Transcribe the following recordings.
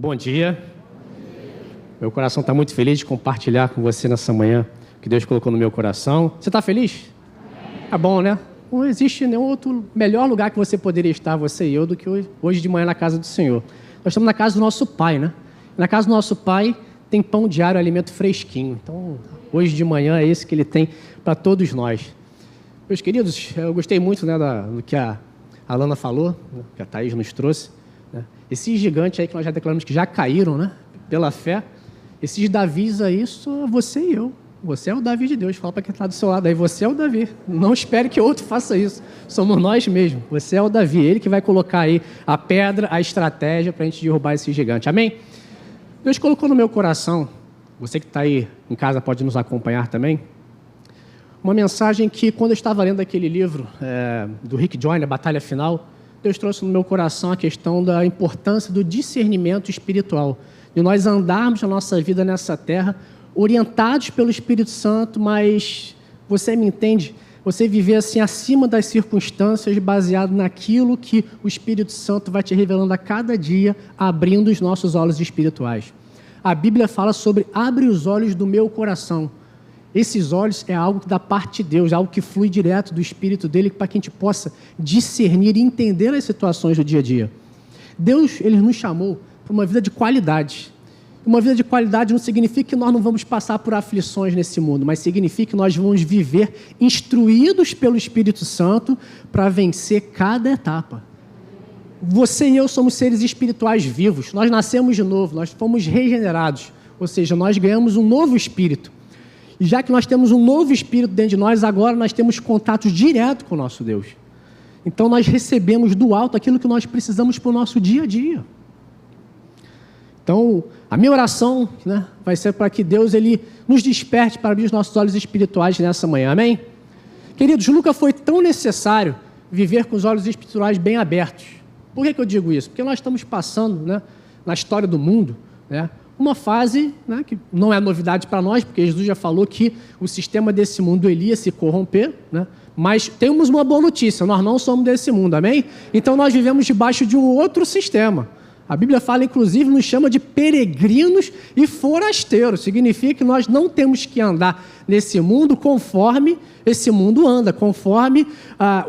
Bom dia. Meu coração está muito feliz de compartilhar com você nessa manhã o que Deus colocou no meu coração. Você está feliz? É bom, né? Não existe nenhum outro melhor lugar que você poderia estar, você e eu, do que hoje de manhã na casa do Senhor. Nós estamos na casa do nosso Pai, né? Na casa do nosso Pai tem pão diário, alimento fresquinho. Então, hoje de manhã é esse que Ele tem para todos nós. Meus queridos, eu gostei muito, né, do que a Alana falou, né, que a Thaís nos trouxe. Né? Esses gigantes aí que nós já declaramos que já caíram, né, pela fé, esses Davis aí, só você e eu. Você é o Davi de Deus. Fala para quem está do seu lado aí, você é o Davi. Não espere que outro faça isso. Somos nós mesmos. Você é o Davi. Ele que vai colocar aí a pedra, a estratégia para a gente derrubar esse gigante. Amém? Deus colocou no meu coração, você que está aí em casa pode nos acompanhar também, uma mensagem que, quando eu estava lendo aquele livro do Rick Joyner, A Batalha Final, Deus trouxe no meu coração a questão da importância do discernimento espiritual, de nós andarmos na nossa vida nessa terra, orientados pelo Espírito Santo, mas você me entende? Você viver assim acima das circunstâncias, baseado naquilo que o Espírito Santo vai te revelando a cada dia, abrindo os nossos olhos espirituais. A Bíblia fala sobre abre os olhos do meu coração. Esses olhos é algo da parte de Deus, algo que flui direto do Espírito dele para que a gente possa discernir e entender as situações do dia a dia. Deus, ele nos chamou para uma vida de qualidade. Uma vida de qualidade não significa que nós não vamos passar por aflições nesse mundo, mas significa que nós vamos viver instruídos pelo Espírito Santo para vencer cada etapa. Você e eu somos seres espirituais vivos, nós nascemos de novo, nós fomos regenerados, ou seja, nós ganhamos um novo espírito. E já que nós temos um novo espírito dentro de nós, agora nós temos contato direto com o nosso Deus. Então nós recebemos do alto aquilo que nós precisamos para o nosso dia a dia. Então, a minha oração, né, vai ser para que Deus ele nos desperte para abrir os nossos olhos espirituais nessa manhã, amém? Queridos, nunca foi tão necessário viver com os olhos espirituais bem abertos. Por que eu digo isso? Porque nós estamos passando, né, na história do mundo, né, uma fase, né, que não é novidade para nós, porque Jesus já falou que o sistema desse mundo ele ia se corromper, né, mas temos uma boa notícia, nós não somos desse mundo, amém? Então nós vivemos debaixo de um outro sistema. A Bíblia fala, inclusive, nos chama de peregrinos e forasteiros. Significa que nós não temos que andar nesse mundo conforme esse mundo anda, conforme a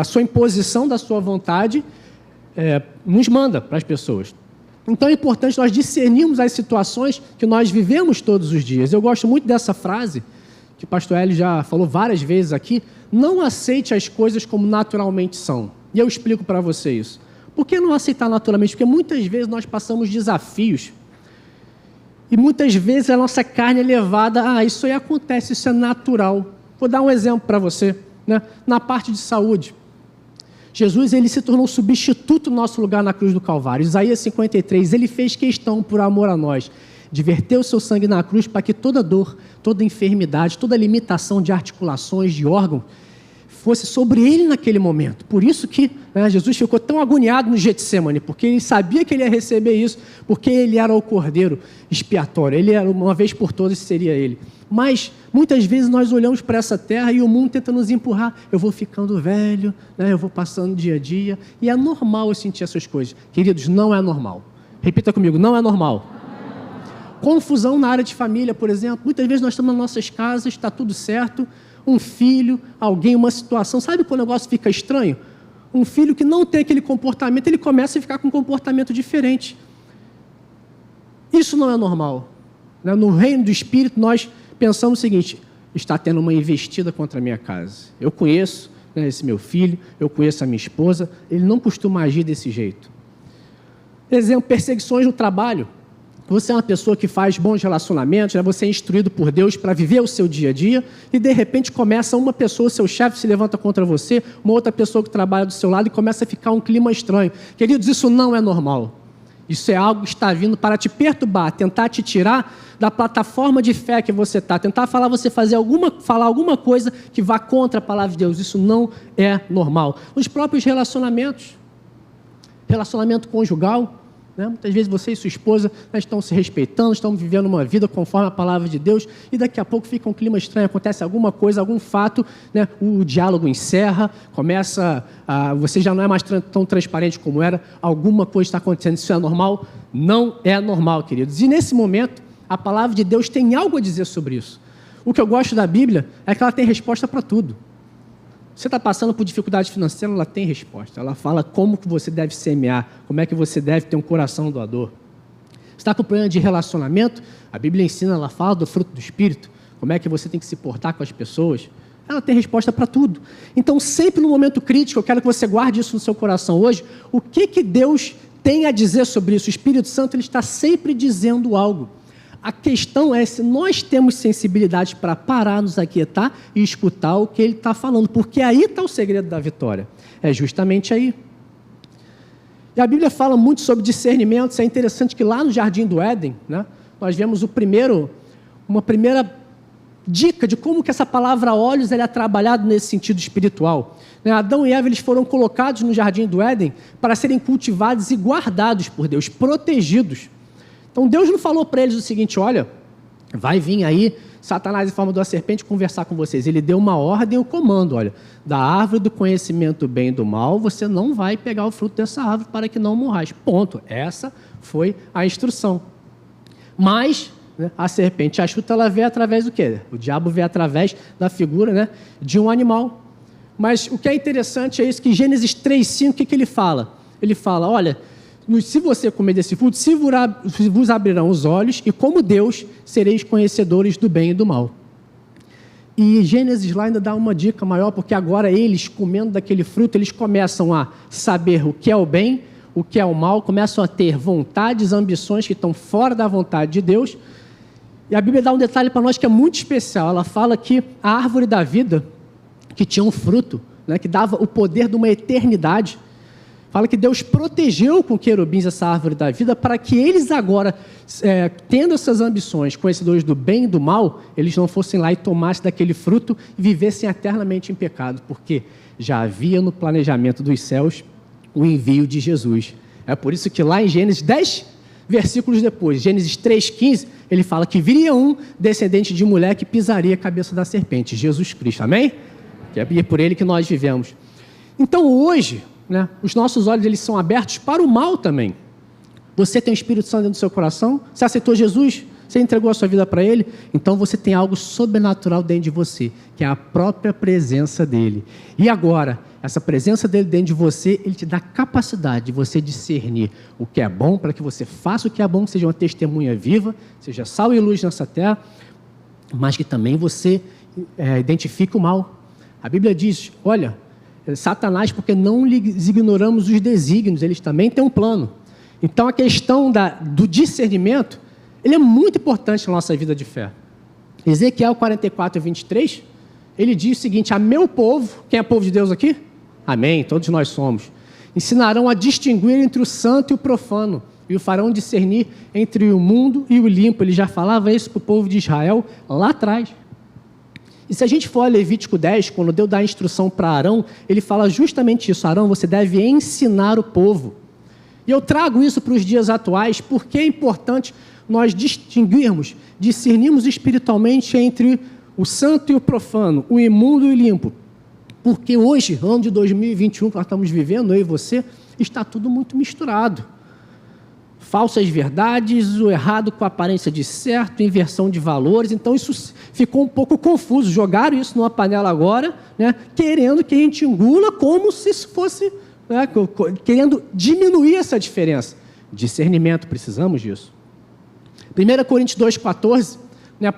sua imposição da sua vontade nos manda para as pessoas. Então é importante nós discernirmos as situações que nós vivemos todos os dias. Eu gosto muito dessa frase, que o pastor Hélio já falou várias vezes aqui, não aceite as coisas como naturalmente são. E eu explico para você isso. Por que não aceitar naturalmente? Porque muitas vezes nós passamos desafios e muitas vezes a nossa carne é levada, isso aí acontece, isso é natural. Vou dar um exemplo para você, né? Na parte de saúde. Jesus ele se tornou substituto no nosso lugar na cruz do Calvário. Isaías 53, ele fez questão, por amor a nós, de verter o seu sangue na cruz para que toda dor, toda enfermidade, toda limitação de articulações, de órgãos, fosse sobre ele naquele momento. Por isso que, né, Jesus ficou tão agoniado no Getsemane, porque ele sabia que ele ia receber isso, porque ele era o cordeiro expiatório, ele era, uma vez por todas, seria ele. Mas, muitas vezes, nós olhamos para essa terra e o mundo tenta nos empurrar. Eu vou ficando velho, né, eu vou passando dia a dia, e é normal eu sentir essas coisas. Queridos, não é normal. Repita comigo, não é normal. Confusão na área de família, por exemplo. Muitas vezes nós estamos nas nossas casas, está tudo certo, um filho, alguém, uma situação. Sabe quando o negócio fica estranho? Um filho que não tem aquele comportamento, ele começa a ficar com um comportamento diferente. Isso não é normal. No reino do Espírito, nós pensamos o seguinte, está tendo uma investida contra a minha casa. Eu conheço, né, esse meu filho, eu conheço a minha esposa, ele não costuma agir desse jeito. Exemplo, perseguições no trabalho. Você é uma pessoa que faz bons relacionamentos, né? Você é instruído por Deus para viver o seu dia a dia e, de repente, começa uma pessoa, seu chefe se levanta contra você, uma outra pessoa que trabalha do seu lado e começa a ficar um clima estranho. Queridos, isso não é normal. Isso é algo que está vindo para te perturbar, tentar te tirar da plataforma de fé que você está, tentar falar você falar alguma coisa que vá contra a palavra de Deus. Isso não é normal. Os próprios relacionamentos, relacionamento conjugal, né? Muitas vezes você e sua esposa estão se respeitando, estão vivendo uma vida conforme a palavra de Deus e daqui a pouco fica um clima estranho, acontece alguma coisa, algum fato, né? O diálogo encerra, começa você já não é mais tão transparente como era, alguma coisa está acontecendo, isso é normal? Não é normal, queridos. E nesse momento, a palavra de Deus tem algo a dizer sobre isso. O que eu gosto da Bíblia é que ela tem resposta para tudo. Você está passando por dificuldade financeira, ela tem resposta. Ela fala como que você deve semear, como é que você deve ter um coração doador. Você está com problema de relacionamento, a Bíblia ensina, ela fala do fruto do Espírito, como é que você tem que se portar com as pessoas. Ela tem resposta para tudo. Então, sempre no momento crítico, eu quero que você guarde isso no seu coração hoje. O que Deus tem a dizer sobre isso? O Espírito Santo ele está sempre dizendo algo. A questão é se nós temos sensibilidade para parar, nos aquietar e escutar o que ele está falando, porque aí está o segredo da vitória. É justamente aí. E a Bíblia fala muito sobre discernimento. Isso é interessante que lá no Jardim do Éden, né, nós vemos uma primeira dica de como que essa palavra olhos ela é trabalhada nesse sentido espiritual. Adão e Eva eles foram colocados no Jardim do Éden para serem cultivados e guardados por Deus, protegidos. Então Deus não falou para eles o seguinte: olha, vai vir aí Satanás em forma de uma serpente conversar com vocês. Ele deu uma ordem, um comando: olha, da árvore do conhecimento do bem e do mal, você não vai pegar o fruto dessa árvore para que não morrais. Ponto. Essa foi a instrução. Mas a serpente astuta, ela vê através do quê? O diabo vê através da figura, de um animal. Mas o que é interessante é isso, que Gênesis 3:5, o que ele fala? Ele fala: olha, se você comer desse fruto, se vos abrirão os olhos, e como Deus, sereis conhecedores do bem e do mal. E Gênesis lá ainda dá uma dica maior, porque agora eles, comendo daquele fruto, eles começam a saber o que é o bem, o que é o mal, começam a ter vontades, ambições que estão fora da vontade de Deus. E a Bíblia dá um detalhe para nós que é muito especial. Ela fala que a árvore da vida, que tinha um fruto, que dava o poder de uma eternidade, fala que Deus protegeu com querubins essa árvore da vida para que eles agora, tendo essas ambições, conhecedores do bem e do mal, eles não fossem lá e tomassem daquele fruto e vivessem eternamente em pecado, porque já havia no planejamento dos céus o envio de Jesus. É por isso que lá em Gênesis 10 versículos depois, Gênesis 3:15, ele fala que viria um descendente de mulher que pisaria a cabeça da serpente, Jesus Cristo, amém? Que é por ele que nós vivemos. Então hoje, os nossos olhos eles são abertos para o mal também. Você tem o Espírito Santo dentro do seu coração? Você aceitou Jesus? Você entregou a sua vida para Ele? Então você tem algo sobrenatural dentro de você, que é a própria presença dEle. E agora, essa presença dEle dentro de você, Ele te dá capacidade de você discernir o que é bom, para que você faça o que é bom, que seja uma testemunha viva, seja sal e luz nessa terra, mas que também você identifique o mal. A Bíblia diz, olha, Satanás, porque não lhes ignoramos os desígnios, eles também têm um plano. Então a questão do discernimento, ele é muito importante na nossa vida de fé. Ezequiel 44:23, ele diz o seguinte: a meu povo, quem é povo de Deus aqui? Amém, todos nós somos. Ensinarão a distinguir entre o santo e o profano, e o farão discernir entre o mundo e o limpo. Ele já falava isso para o povo de Israel lá atrás. E se a gente for a Levítico 10, quando Deus dá a instrução para Arão, ele fala justamente isso: Arão, você deve ensinar o povo. E eu trago isso para os dias atuais, porque é importante nós distinguirmos, discernirmos espiritualmente entre o santo e o profano, o imundo e o limpo. Porque hoje, ano de 2021, que nós estamos vivendo, eu e você, está tudo muito misturado. Falsas verdades, o errado com a aparência de certo, inversão de valores. Então isso ficou um pouco confuso. Jogaram isso numa panela agora, querendo que a gente engula como se isso fosse, querendo diminuir essa diferença. Discernimento, precisamos disso. 1 Coríntios 2,14,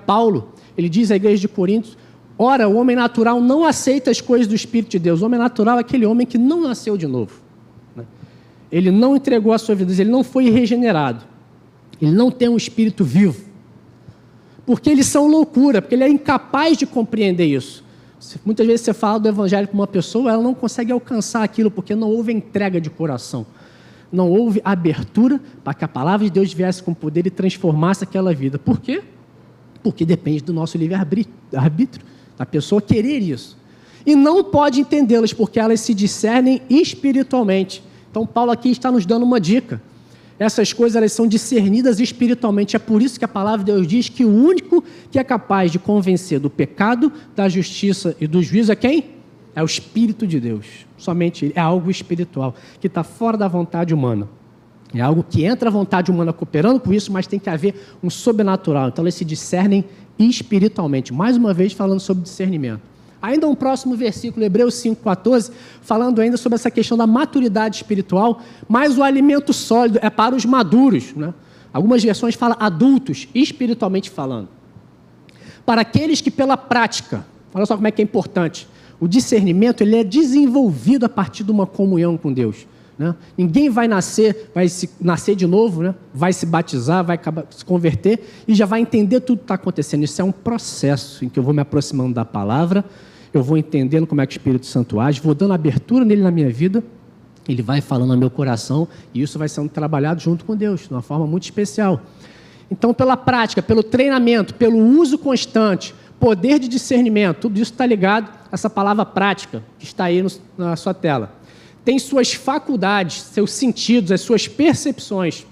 Paulo, ele diz à igreja de Coríntios: ora, o homem natural não aceita as coisas do Espírito de Deus. O homem natural é aquele homem que não nasceu de novo. Ele não entregou a sua vida, ele não foi regenerado. Ele não tem um espírito vivo. Porque eles são loucura, porque ele é incapaz de compreender isso. Muitas vezes você fala do evangelho para uma pessoa, ela não consegue alcançar aquilo, porque não houve entrega de coração. Não houve abertura para que a palavra de Deus viesse com poder e transformasse aquela vida. Por quê? Porque depende do nosso livre-arbítrio, da pessoa querer isso. E não pode entendê-las, porque elas se discernem espiritualmente. Então, Paulo aqui está nos dando uma dica. Essas coisas elas são discernidas espiritualmente. É por isso que a palavra de Deus diz que o único que é capaz de convencer do pecado, da justiça e do juízo é quem? É o Espírito de Deus. Somente ele. É algo espiritual, que está fora da vontade humana. É algo que entra a vontade humana cooperando com isso, mas tem que haver um sobrenatural. Então, eles se discernem espiritualmente. Mais uma vez, falando sobre discernimento. Ainda um próximo versículo, Hebreus 5,14, falando ainda sobre essa questão da maturidade espiritual, mas o alimento sólido é para os maduros, né? Algumas versões falam adultos, espiritualmente falando. Para aqueles que pela prática, olha só como é que é importante, o discernimento ele é desenvolvido a partir de uma comunhão com Deus. Né? Ninguém vai nascer de novo, né? Vai se batizar, vai se converter e já vai entender tudo que está acontecendo. Isso é um processo em que eu vou me aproximando da palavra, eu vou entendendo como é que o Espírito Santo age, vou dando abertura nele na minha vida, ele vai falando no meu coração e isso vai sendo trabalhado junto com Deus, de uma forma muito especial. Então, pela prática, pelo treinamento, pelo uso constante, poder de discernimento, tudo isso está ligado a essa palavra prática que está aí na sua tela. Tem suas faculdades, seus sentidos, as suas percepções.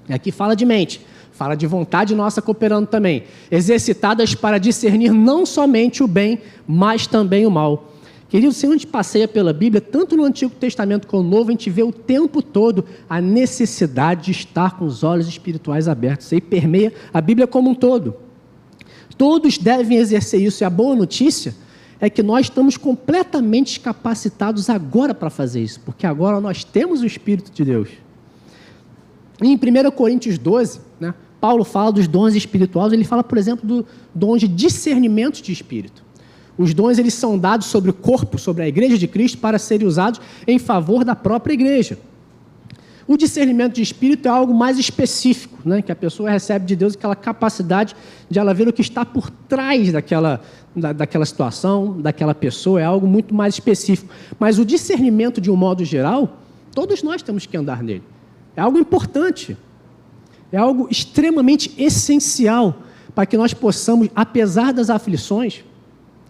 E aqui fala de mente, fala de vontade nossa cooperando também, exercitadas para discernir não somente o bem, mas também o mal. Querido, se a gente passeia pela Bíblia, tanto no Antigo Testamento como no Novo, a gente vê o tempo todo a necessidade de estar com os olhos espirituais abertos. Isso aí permeia a Bíblia como um todo. Todos devem exercer isso, e a boa notícia é que nós estamos completamente capacitados agora para fazer isso, porque agora nós temos o Espírito de Deus. Em 1 Coríntios 12, né, Paulo fala dos dons espirituais, ele fala, por exemplo, do dom de discernimento de espírito. Os dons eles são dados sobre o corpo, sobre a igreja de Cristo, para serem usados em favor da própria igreja. O discernimento de espírito é algo mais específico, né, que a pessoa recebe de Deus, aquela capacidade de ela ver o que está por trás daquela situação, daquela pessoa, é algo muito mais específico. Mas o discernimento, de um modo geral, todos nós temos que andar nele. É algo importante, é algo extremamente essencial para que nós possamos, apesar das aflições,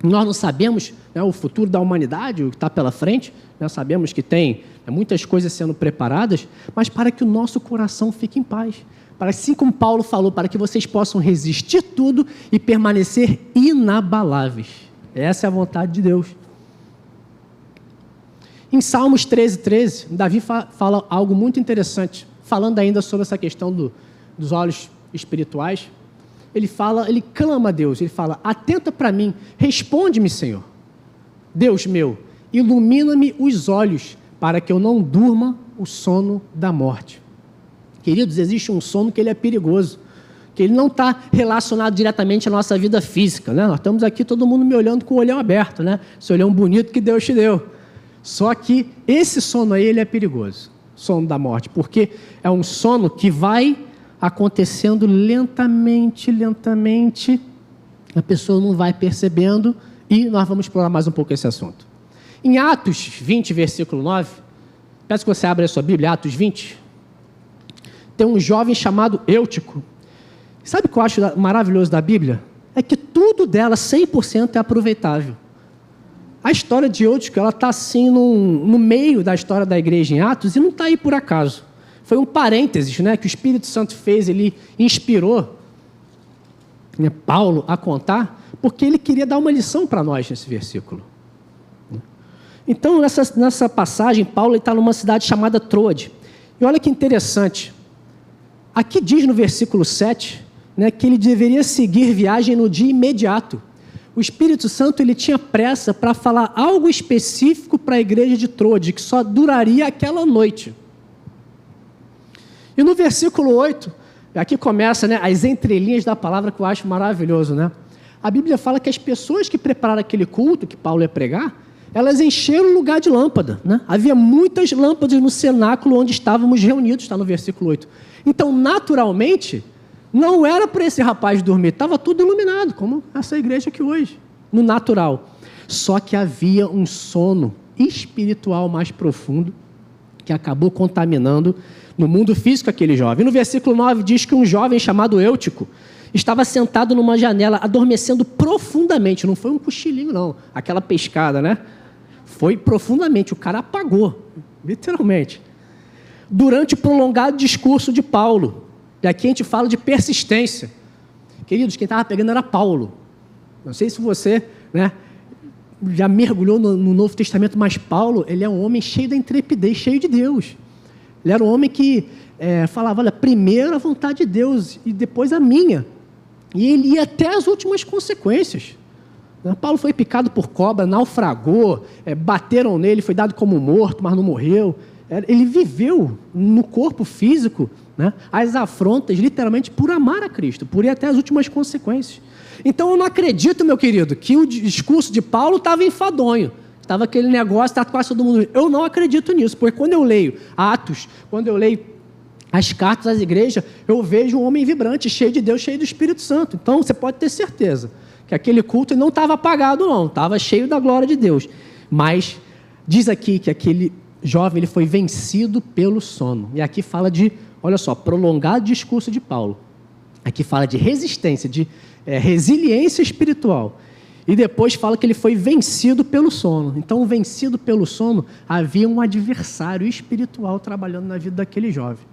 nós não sabemos, né, o futuro da humanidade, o que está pela frente, nós sabemos que tem muitas coisas sendo preparadas, mas para que o nosso coração fique em paz. Para, assim como Paulo falou, para que vocês possam resistir tudo e permanecer inabaláveis. Essa é a vontade de Deus. Em Salmos 13, Davi fala algo muito interessante, falando ainda sobre essa questão dos olhos espirituais. Ele clama a Deus, ele fala, atenta para mim, responde-me, Senhor. Deus meu, ilumina-me os olhos, para que eu não durma o sono da morte. Queridos, existe um sono que ele é perigoso, que ele não está relacionado diretamente à nossa vida física, né? Nós estamos aqui todo mundo me olhando com o olhão aberto, né? Esse olhão bonito que Deus te deu. Só que esse sono aí, ele é perigoso, sono da morte, porque é um sono que vai acontecendo lentamente, a pessoa não vai percebendo, e nós vamos explorar mais um pouco esse assunto. Em Atos 20, versículo 9, peço que você abra a sua Bíblia, Atos 20, tem um jovem chamado Eutico. Sabe o que eu acho maravilhoso da Bíblia? É que tudo dela, 100%, é aproveitável. A história de Eutico, ela está assim no meio da história da igreja em Atos, e não está aí por acaso. Foi um parênteses, né, que o Espírito Santo fez, ele inspirou, né, Paulo a contar, porque ele queria dar uma lição para nós nesse versículo. Então, nessa passagem, Paulo está numa cidade chamada Troade. E olha que interessante. Aqui diz no versículo 7, né, que ele deveria seguir viagem no dia imediato. O Espírito Santo ele tinha pressa para falar algo específico para a igreja de Troade, que só duraria aquela noite. E no versículo 8, aqui começa, né, as entrelinhas da palavra que eu acho maravilhoso. Né? A Bíblia fala que as pessoas que prepararam aquele culto que Paulo ia pregar, elas encheram o lugar de lâmpada. Né? Havia muitas lâmpadas no cenáculo onde estávamos reunidos, está no versículo 8. Então, naturalmente, não era para esse rapaz dormir, estava tudo iluminado, como essa igreja aqui hoje, no natural. Só que havia um sono espiritual mais profundo que acabou contaminando no mundo físico aquele jovem. No versículo 9 diz que um jovem chamado Eutico estava sentado numa janela, adormecendo profundamente. Não foi um cochilinho, não, aquela pescada, né? Foi profundamente, o cara apagou, literalmente. Durante o prolongado discurso de Paulo. E aqui a gente fala de persistência. Queridos, quem estava pegando era Paulo. Não sei se você, né, já mergulhou no Novo Testamento, mas Paulo, ele é um homem cheio da intrepidez, cheio de Deus. Ele era um homem que falava, olha, primeiro a vontade de Deus e depois a minha. E ele ia até as últimas consequências. Paulo foi picado por cobra, naufragou, bateram nele, foi dado como morto, mas não morreu. Ele viveu no corpo físico, né, as afrontas, literalmente, por amar a Cristo, por ir até as últimas consequências. Então, eu não acredito, meu querido, que o discurso de Paulo estava enfadonho, estava aquele negócio, está quase todo mundo. Eu não acredito nisso, porque quando eu leio Atos, quando eu leio as cartas às igrejas, eu vejo um homem vibrante, cheio de Deus, cheio do Espírito Santo. Então, você pode ter certeza que aquele culto não estava apagado, não, estava cheio da glória de Deus. Mas diz aqui que aquele jovem ele foi vencido pelo sono. E aqui fala de, olha só, prolongado discurso de Paulo. Aqui fala de resistência, de resiliência espiritual. E depois fala que ele foi vencido pelo sono. Então, vencido pelo sono, havia um adversário espiritual trabalhando na vida daquele jovem.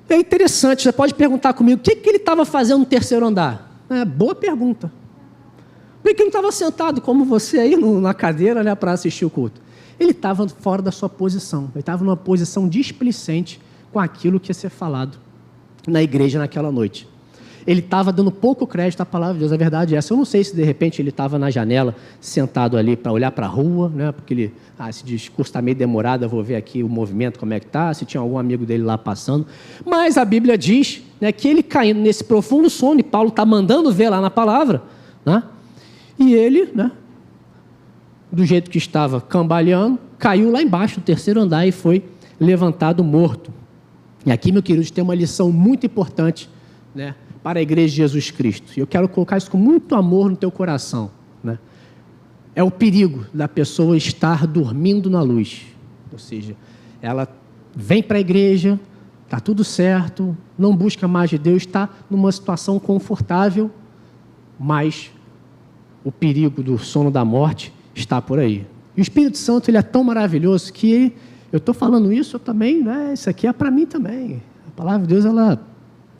É interessante, você pode perguntar comigo, o que ele estava fazendo no terceiro andar? Boa pergunta. Por que ele não estava sentado como você aí na cadeira, né, para assistir o culto? Ele estava fora da sua posição, ele estava numa posição displicente com aquilo que ia ser falado na igreja naquela noite. Ele estava dando pouco crédito à palavra de Deus, a verdade é essa. Eu não sei se de repente ele estava na janela, sentado ali para olhar para a rua, né? Porque esse discurso está meio demorado, eu vou ver aqui o movimento, como é que está, se tinha algum amigo dele lá passando. Mas a Bíblia diz, né, que ele caindo nesse profundo sono, e Paulo está mandando ver lá na palavra, né? E ele, né, do jeito que estava cambaleando, caiu lá embaixo, no terceiro andar, e foi levantado morto. E aqui, meu querido, tem uma lição muito importante, né, para a igreja de Jesus Cristo. E eu quero colocar isso com muito amor no teu coração, né? É o perigo da pessoa estar dormindo na luz. Ou seja, ela vem para a igreja, está tudo certo, não busca mais de Deus, está numa situação confortável, mas o perigo do sono da morte está por aí. E o Espírito Santo, ele é tão maravilhoso que eu estou falando isso, eu também, né? Isso aqui é para mim também. A palavra de Deus, ela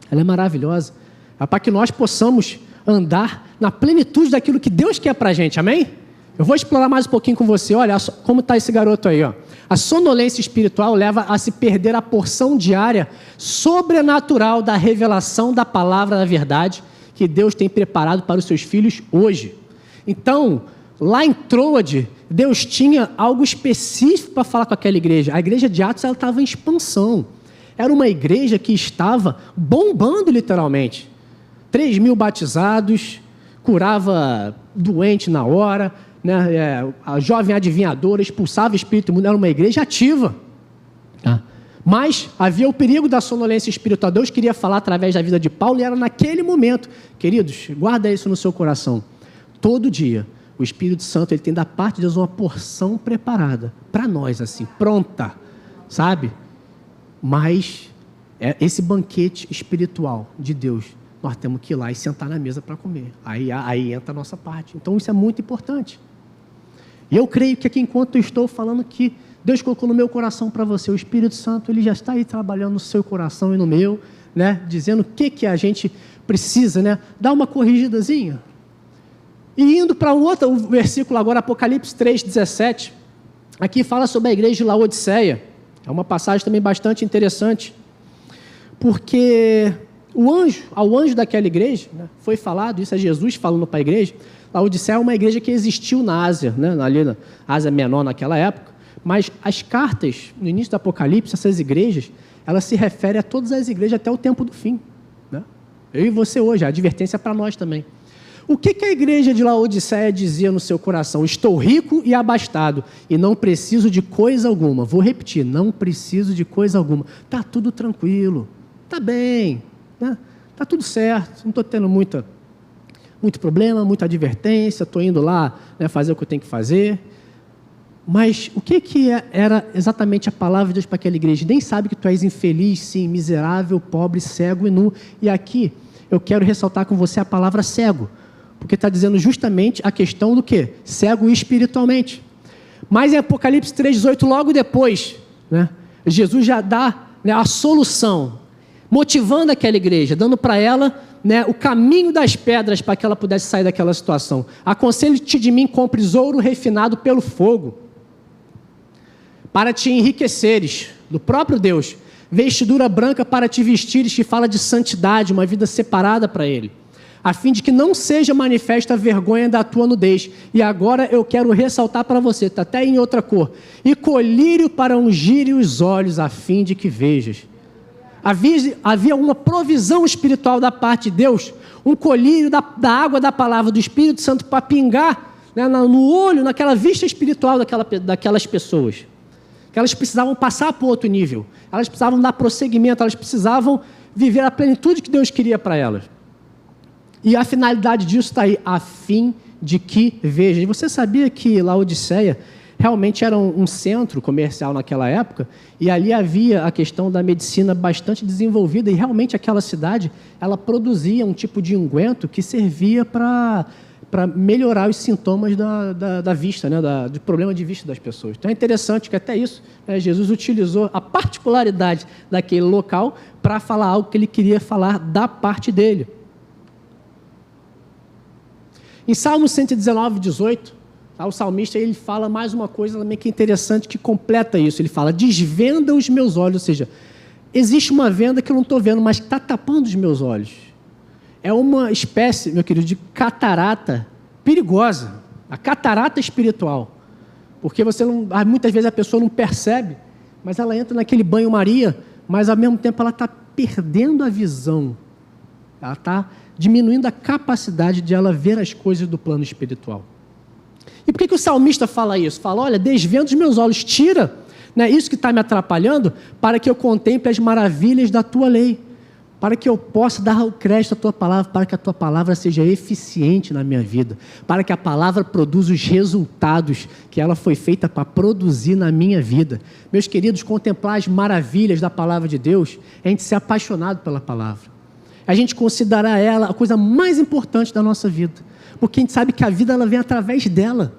é maravilhosa. É para que nós possamos andar na plenitude daquilo que Deus quer para a gente, amém? Eu vou explorar mais um pouquinho com você. Olha como está esse garoto aí, ó. A sonolência espiritual leva a se perder a porção diária sobrenatural da revelação da palavra da verdade que Deus tem preparado para os seus filhos hoje. Então, lá em Troade, Deus tinha algo específico para falar com aquela igreja. A igreja de Atos, ela estava em expansão. Era uma igreja que estava bombando literalmente. 3.000 batizados, curava doente na hora, né? A jovem adivinhadora expulsava o espírito imundo, era uma igreja ativa. Tá? Mas havia o perigo da sonolência espiritual. Deus queria falar através da vida de Paulo e era naquele momento. Queridos, guarda isso no seu coração. Todo dia, o Espírito Santo ele tem da parte de Deus uma porção preparada para nós, assim, pronta, sabe? Mas esse banquete espiritual de Deus, nós temos que ir lá e sentar na mesa para comer. Aí entra a nossa parte. Então, isso é muito importante. E eu creio que aqui, enquanto eu estou falando que Deus colocou no meu coração para você, o Espírito Santo, ele já está aí trabalhando no seu coração e no meu, né? Dizendo o que a gente precisa, né? Dar uma corrigidazinha. E indo para o versículo agora, Apocalipse 3,17, aqui fala sobre a igreja de Laodiceia. É uma passagem também bastante interessante, porque ao anjo daquela igreja, né, foi falado, isso é Jesus falando para a igreja. Laodiceia é uma igreja que existiu na Ásia, né, ali na Ásia Menor naquela época, mas as cartas, no início do Apocalipse, essas igrejas, elas se referem a todas as igrejas até o tempo do fim. Né? Eu e você hoje, a advertência é para nós também. O que a igreja de Laodiceia dizia no seu coração? Estou rico e abastado e não preciso de coisa alguma. Vou repetir, não preciso de coisa alguma. Está tudo tranquilo, está bem, né? Está tudo certo, não estou tendo muito problema, muita advertência, estou indo lá, né, fazer o que eu tenho que fazer. Mas o que era exatamente a palavra de Deus para aquela igreja? Nem sabe que tu és infeliz, sim, miserável, pobre, cego e nu. E aqui eu quero ressaltar com você a palavra cego, porque está dizendo justamente a questão do quê? Cego espiritualmente. Mas em Apocalipse 3,18, logo depois, né, Jesus já dá, né, a solução, motivando aquela igreja, dando para ela, né, o caminho das pedras para que ela pudesse sair daquela situação. Aconselho-te de mim, compres ouro refinado pelo fogo, para te enriqueceres do próprio Deus, vestidura branca para te vestires, que fala de santidade, uma vida separada para Ele, a fim de que não seja manifesta a vergonha da tua nudez. E agora eu quero ressaltar para você, está até em outra cor, e colírio para ungir os olhos, a fim de que vejas. Havia uma provisão espiritual da parte de Deus, um colírio da água da palavra do Espírito Santo para pingar, né, no olho, naquela vista espiritual daquelas pessoas. Que elas precisavam passar para outro nível, elas precisavam dar prosseguimento, elas precisavam viver a plenitude que Deus queria para elas. E a finalidade disso está aí, a fim de que vejam. E você sabia que Laodiceia realmente era um centro comercial naquela época, e ali havia a questão da medicina bastante desenvolvida, e realmente aquela cidade, ela produzia um tipo de unguento que servia para melhorar os sintomas da vista, né, do problema de vista das pessoas. Então é interessante que até isso, né, Jesus utilizou a particularidade daquele local para falar algo que ele queria falar da parte dele. Em Salmo 119, 18, o salmista ele fala mais uma coisa também que é interessante, que completa isso. Ele fala, desvenda os meus olhos, ou seja, existe uma venda que eu não estou vendo, mas que está tapando os meus olhos. É uma espécie, meu querido, de catarata perigosa, a catarata espiritual. Porque muitas vezes a pessoa não percebe, mas ela entra naquele banho-maria, mas ao mesmo tempo ela está perdendo a visão. Ela está diminuindo a capacidade de ela ver as coisas do plano espiritual. E por que o salmista fala isso? Fala, olha, desvenda os meus olhos, tira, né, isso que está me atrapalhando, para que eu contemple as maravilhas da tua lei, para que eu possa dar o crédito à tua palavra, para que a tua palavra seja eficiente na minha vida, para que a palavra produza os resultados que ela foi feita para produzir na minha vida. Meus queridos, contemplar as maravilhas da palavra de Deus é a gente ser apaixonado pela palavra. A gente considerar ela a coisa mais importante da nossa vida, porque a gente sabe que a vida ela vem através dela.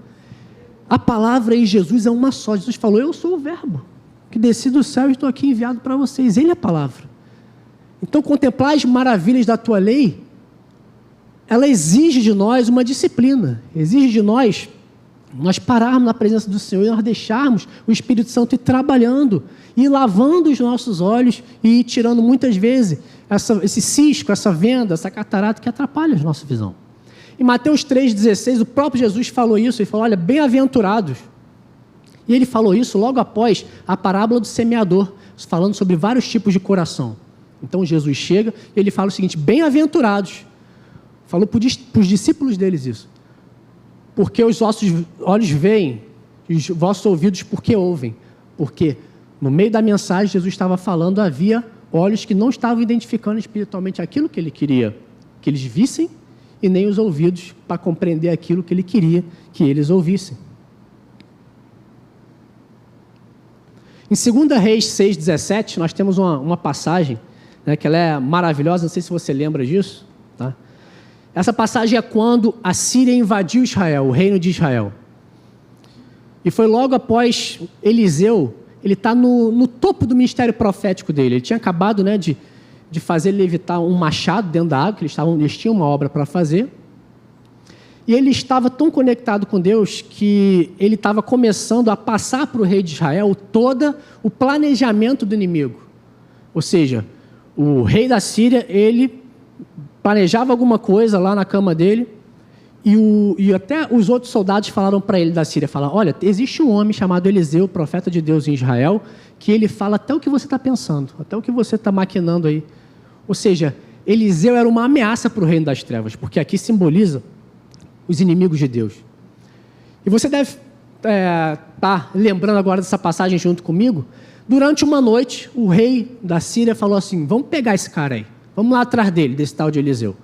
A palavra em Jesus é uma só. Jesus falou, eu sou o verbo, que desci do céu e estou aqui enviado para vocês. Ele é a palavra. Então, contemplar as maravilhas da tua lei, ela exige de nós uma disciplina, exige de nós pararmos na presença do Senhor e nós deixarmos o Espírito Santo ir trabalhando, ir lavando os nossos olhos e ir tirando muitas vezes esse cisco, essa venda, essa catarata que atrapalha a nossa visão. Em Mateus 3,16, o próprio Jesus falou isso, ele falou, olha, bem-aventurados. E ele falou isso logo após a parábola do semeador, falando sobre vários tipos de coração. Então Jesus chega e ele fala o seguinte, bem-aventurados. Falou para os discípulos deles isso. Porque os vossos olhos veem, e os vossos ouvidos porque ouvem. Porque no meio da mensagem Jesus estava falando, havia olhos que não estavam identificando espiritualmente aquilo que ele queria que eles vissem, e nem os ouvidos para compreender aquilo que ele queria que eles ouvissem. Em 2 Reis 6,17, nós temos uma passagem, né, que ela é maravilhosa, não sei se você lembra disso. Tá? Essa passagem é quando a Síria invadiu Israel, o reino de Israel. E foi logo após Eliseu, ele está no topo do ministério profético dele. Ele tinha acabado, né, de fazer levitar um machado dentro da água, que eles tinham uma obra para fazer. E ele estava tão conectado com Deus que ele estava começando a passar para o rei de Israel todo o planejamento do inimigo. Ou seja, o rei da Síria, ele planejava alguma coisa lá na cama dele, e até os outros soldados falaram para ele da Síria, falaram, olha, existe um homem chamado Eliseu, profeta de Deus em Israel, que ele fala até o que você está pensando, até o que você está maquinando aí. Ou seja, Eliseu era uma ameaça para o reino das trevas, porque aqui simboliza os inimigos de Deus. E você deve estar lembrando agora dessa passagem junto comigo. Durante uma noite, o rei da Síria falou assim, vamos pegar esse cara aí, vamos lá atrás dele, desse tal de Eliseu.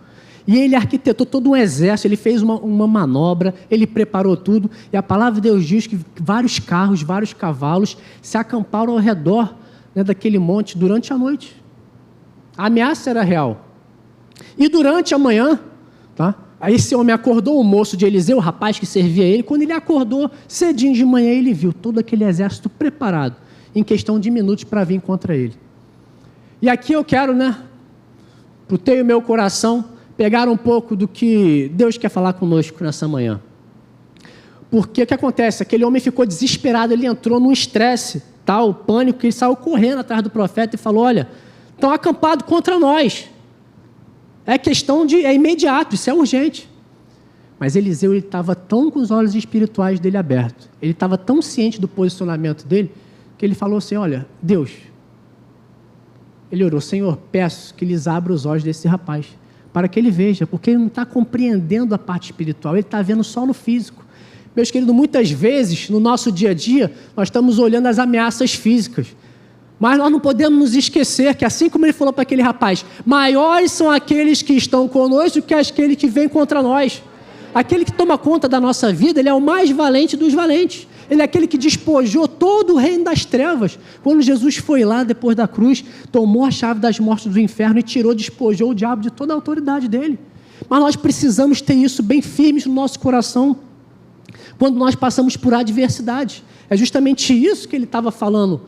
E ele arquitetou todo um exército, ele fez uma manobra, ele preparou tudo, e a palavra de Deus diz que vários carros, vários cavalos se acamparam ao redor, né, daquele monte durante a noite. A ameaça era real. E durante a manhã, tá? Aí esse homem acordou, o moço de Eliseu, o rapaz que servia ele, quando ele acordou cedinho de manhã, ele viu todo aquele exército preparado, em questão de minutos para vir contra ele. E aqui eu quero, né, para o teu e meu coração, pegar um pouco do que Deus quer falar conosco nessa manhã. Porque o que acontece? Aquele homem ficou desesperado, ele entrou num estresse, tal pânico que ele saiu correndo atrás do profeta e falou: olha, estão acampados contra nós. É imediato, isso é urgente. Mas Eliseu estava tão com os olhos espirituais dele abertos, ele estava tão ciente do posicionamento dele, que ele falou assim: olha, Deus, ele orou: Senhor, peço que lhes abra os olhos desse rapaz, para que ele veja, porque ele não está compreendendo a parte espiritual, ele está vendo só no físico. Meus queridos, muitas vezes, no nosso dia a dia, nós estamos olhando as ameaças físicas, mas nós não podemos nos esquecer que, assim como ele falou para aquele rapaz, maiores são aqueles que estão conosco do que aqueles que vêm contra nós. Aquele que toma conta da nossa vida, ele é o mais valente dos valentes. Ele é aquele que despojou todo o reino das trevas. Quando Jesus foi lá, depois da cruz, tomou a chave das mortes do inferno e despojou o diabo de toda a autoridade dele. Mas nós precisamos ter isso bem firme no nosso coração, quando nós passamos por adversidade. É justamente isso que ele estava falando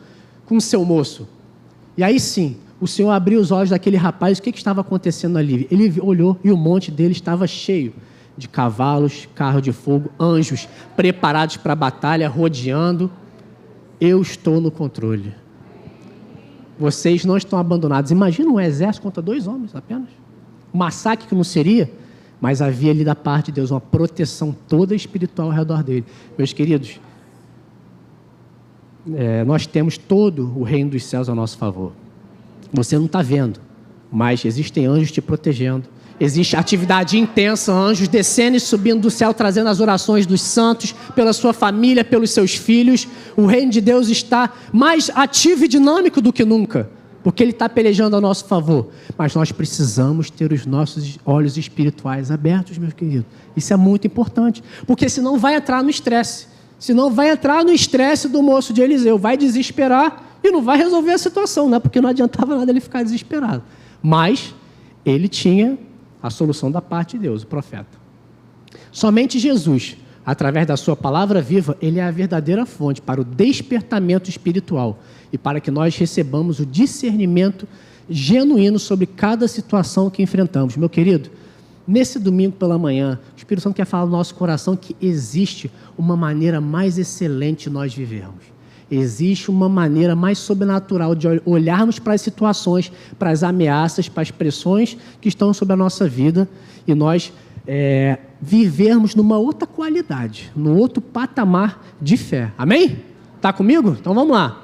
com o seu moço. E aí sim, o Senhor abriu os olhos daquele rapaz. O que estava acontecendo ali? Ele olhou e o monte dele estava cheio de cavalos, carro de fogo, anjos preparados para a batalha, rodeando. Eu estou no controle. Vocês não estão abandonados. Imagina um exército contra 2 homens apenas. Um massacre que não seria, mas havia ali da parte de Deus uma proteção toda espiritual ao redor dele. Meus queridos, nós temos todo o reino dos céus a nosso favor. Você não está vendo, mas existem anjos te protegendo. Existe atividade intensa, anjos descendo e subindo do céu, trazendo as orações dos santos, pela sua família, pelos seus filhos. O reino de Deus está mais ativo e dinâmico do que nunca, porque Ele está pelejando a nosso favor. Mas nós precisamos ter os nossos olhos espirituais abertos, meus queridos. Isso é muito importante, porque senão vai entrar no estresse. Senão vai entrar no estresse do moço de Eliseu, vai desesperar e não vai resolver a situação, né? Porque não adiantava nada ele ficar desesperado. Mas ele tinha a solução da parte de Deus, o profeta. Somente Jesus, através da sua palavra viva, ele é a verdadeira fonte para o despertamento espiritual e para que nós recebamos o discernimento genuíno sobre cada situação que enfrentamos. Meu querido, nesse domingo pela manhã, o Espírito Santo quer falar no nosso coração que existe uma maneira mais excelente de nós vivermos. Existe uma maneira mais sobrenatural de olharmos para as situações, para as ameaças, para as pressões que estão sobre a nossa vida e nós vivermos numa outra qualidade, num outro patamar de fé. Amém? Está comigo? Então vamos lá.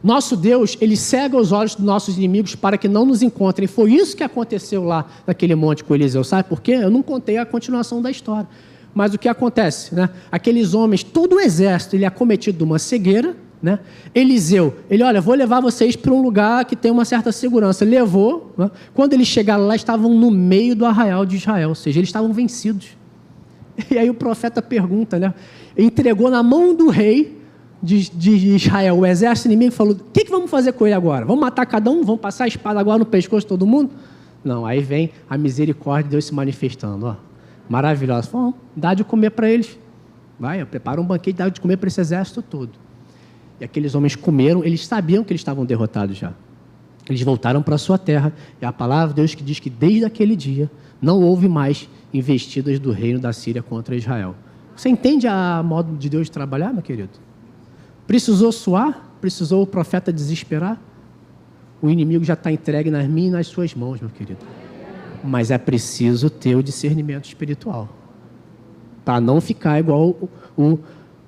Nosso Deus, Ele cega os olhos dos nossos inimigos para que não nos encontrem. Foi isso que aconteceu lá naquele monte com Eliseu. Sabe por quê? Eu não contei a continuação da história. Mas o que acontece, né? Aqueles homens, todo o exército, ele é acometido de uma cegueira, né? Eliseu, olha, vou levar vocês para um lugar que tem uma certa segurança. Levou, né? Quando eles chegaram lá, estavam no meio do arraial de Israel, ou seja, eles estavam vencidos. E aí o profeta pergunta, né? Entregou na mão do rei de Israel o exército inimigo e falou: o que vamos fazer com ele agora? Vamos matar cada um? Vamos passar a espada agora no pescoço de todo mundo? Não, aí vem a misericórdia de Deus se manifestando, ó. Maravilhosa. Bom, dá de comer para eles. Vai, prepara um banquete e dá de comer para esse exército todo. E aqueles homens comeram, eles sabiam que eles estavam derrotados já. Eles voltaram para a sua terra. E a palavra de Deus que diz que desde aquele dia não houve mais investidas do reino da Síria contra Israel. Você entende a modo de Deus trabalhar, meu querido? Precisou suar? Precisou o profeta desesperar? O inimigo já está entregue nas minhas e nas suas mãos, meu querido. Mas é preciso ter o discernimento espiritual para não ficar igual o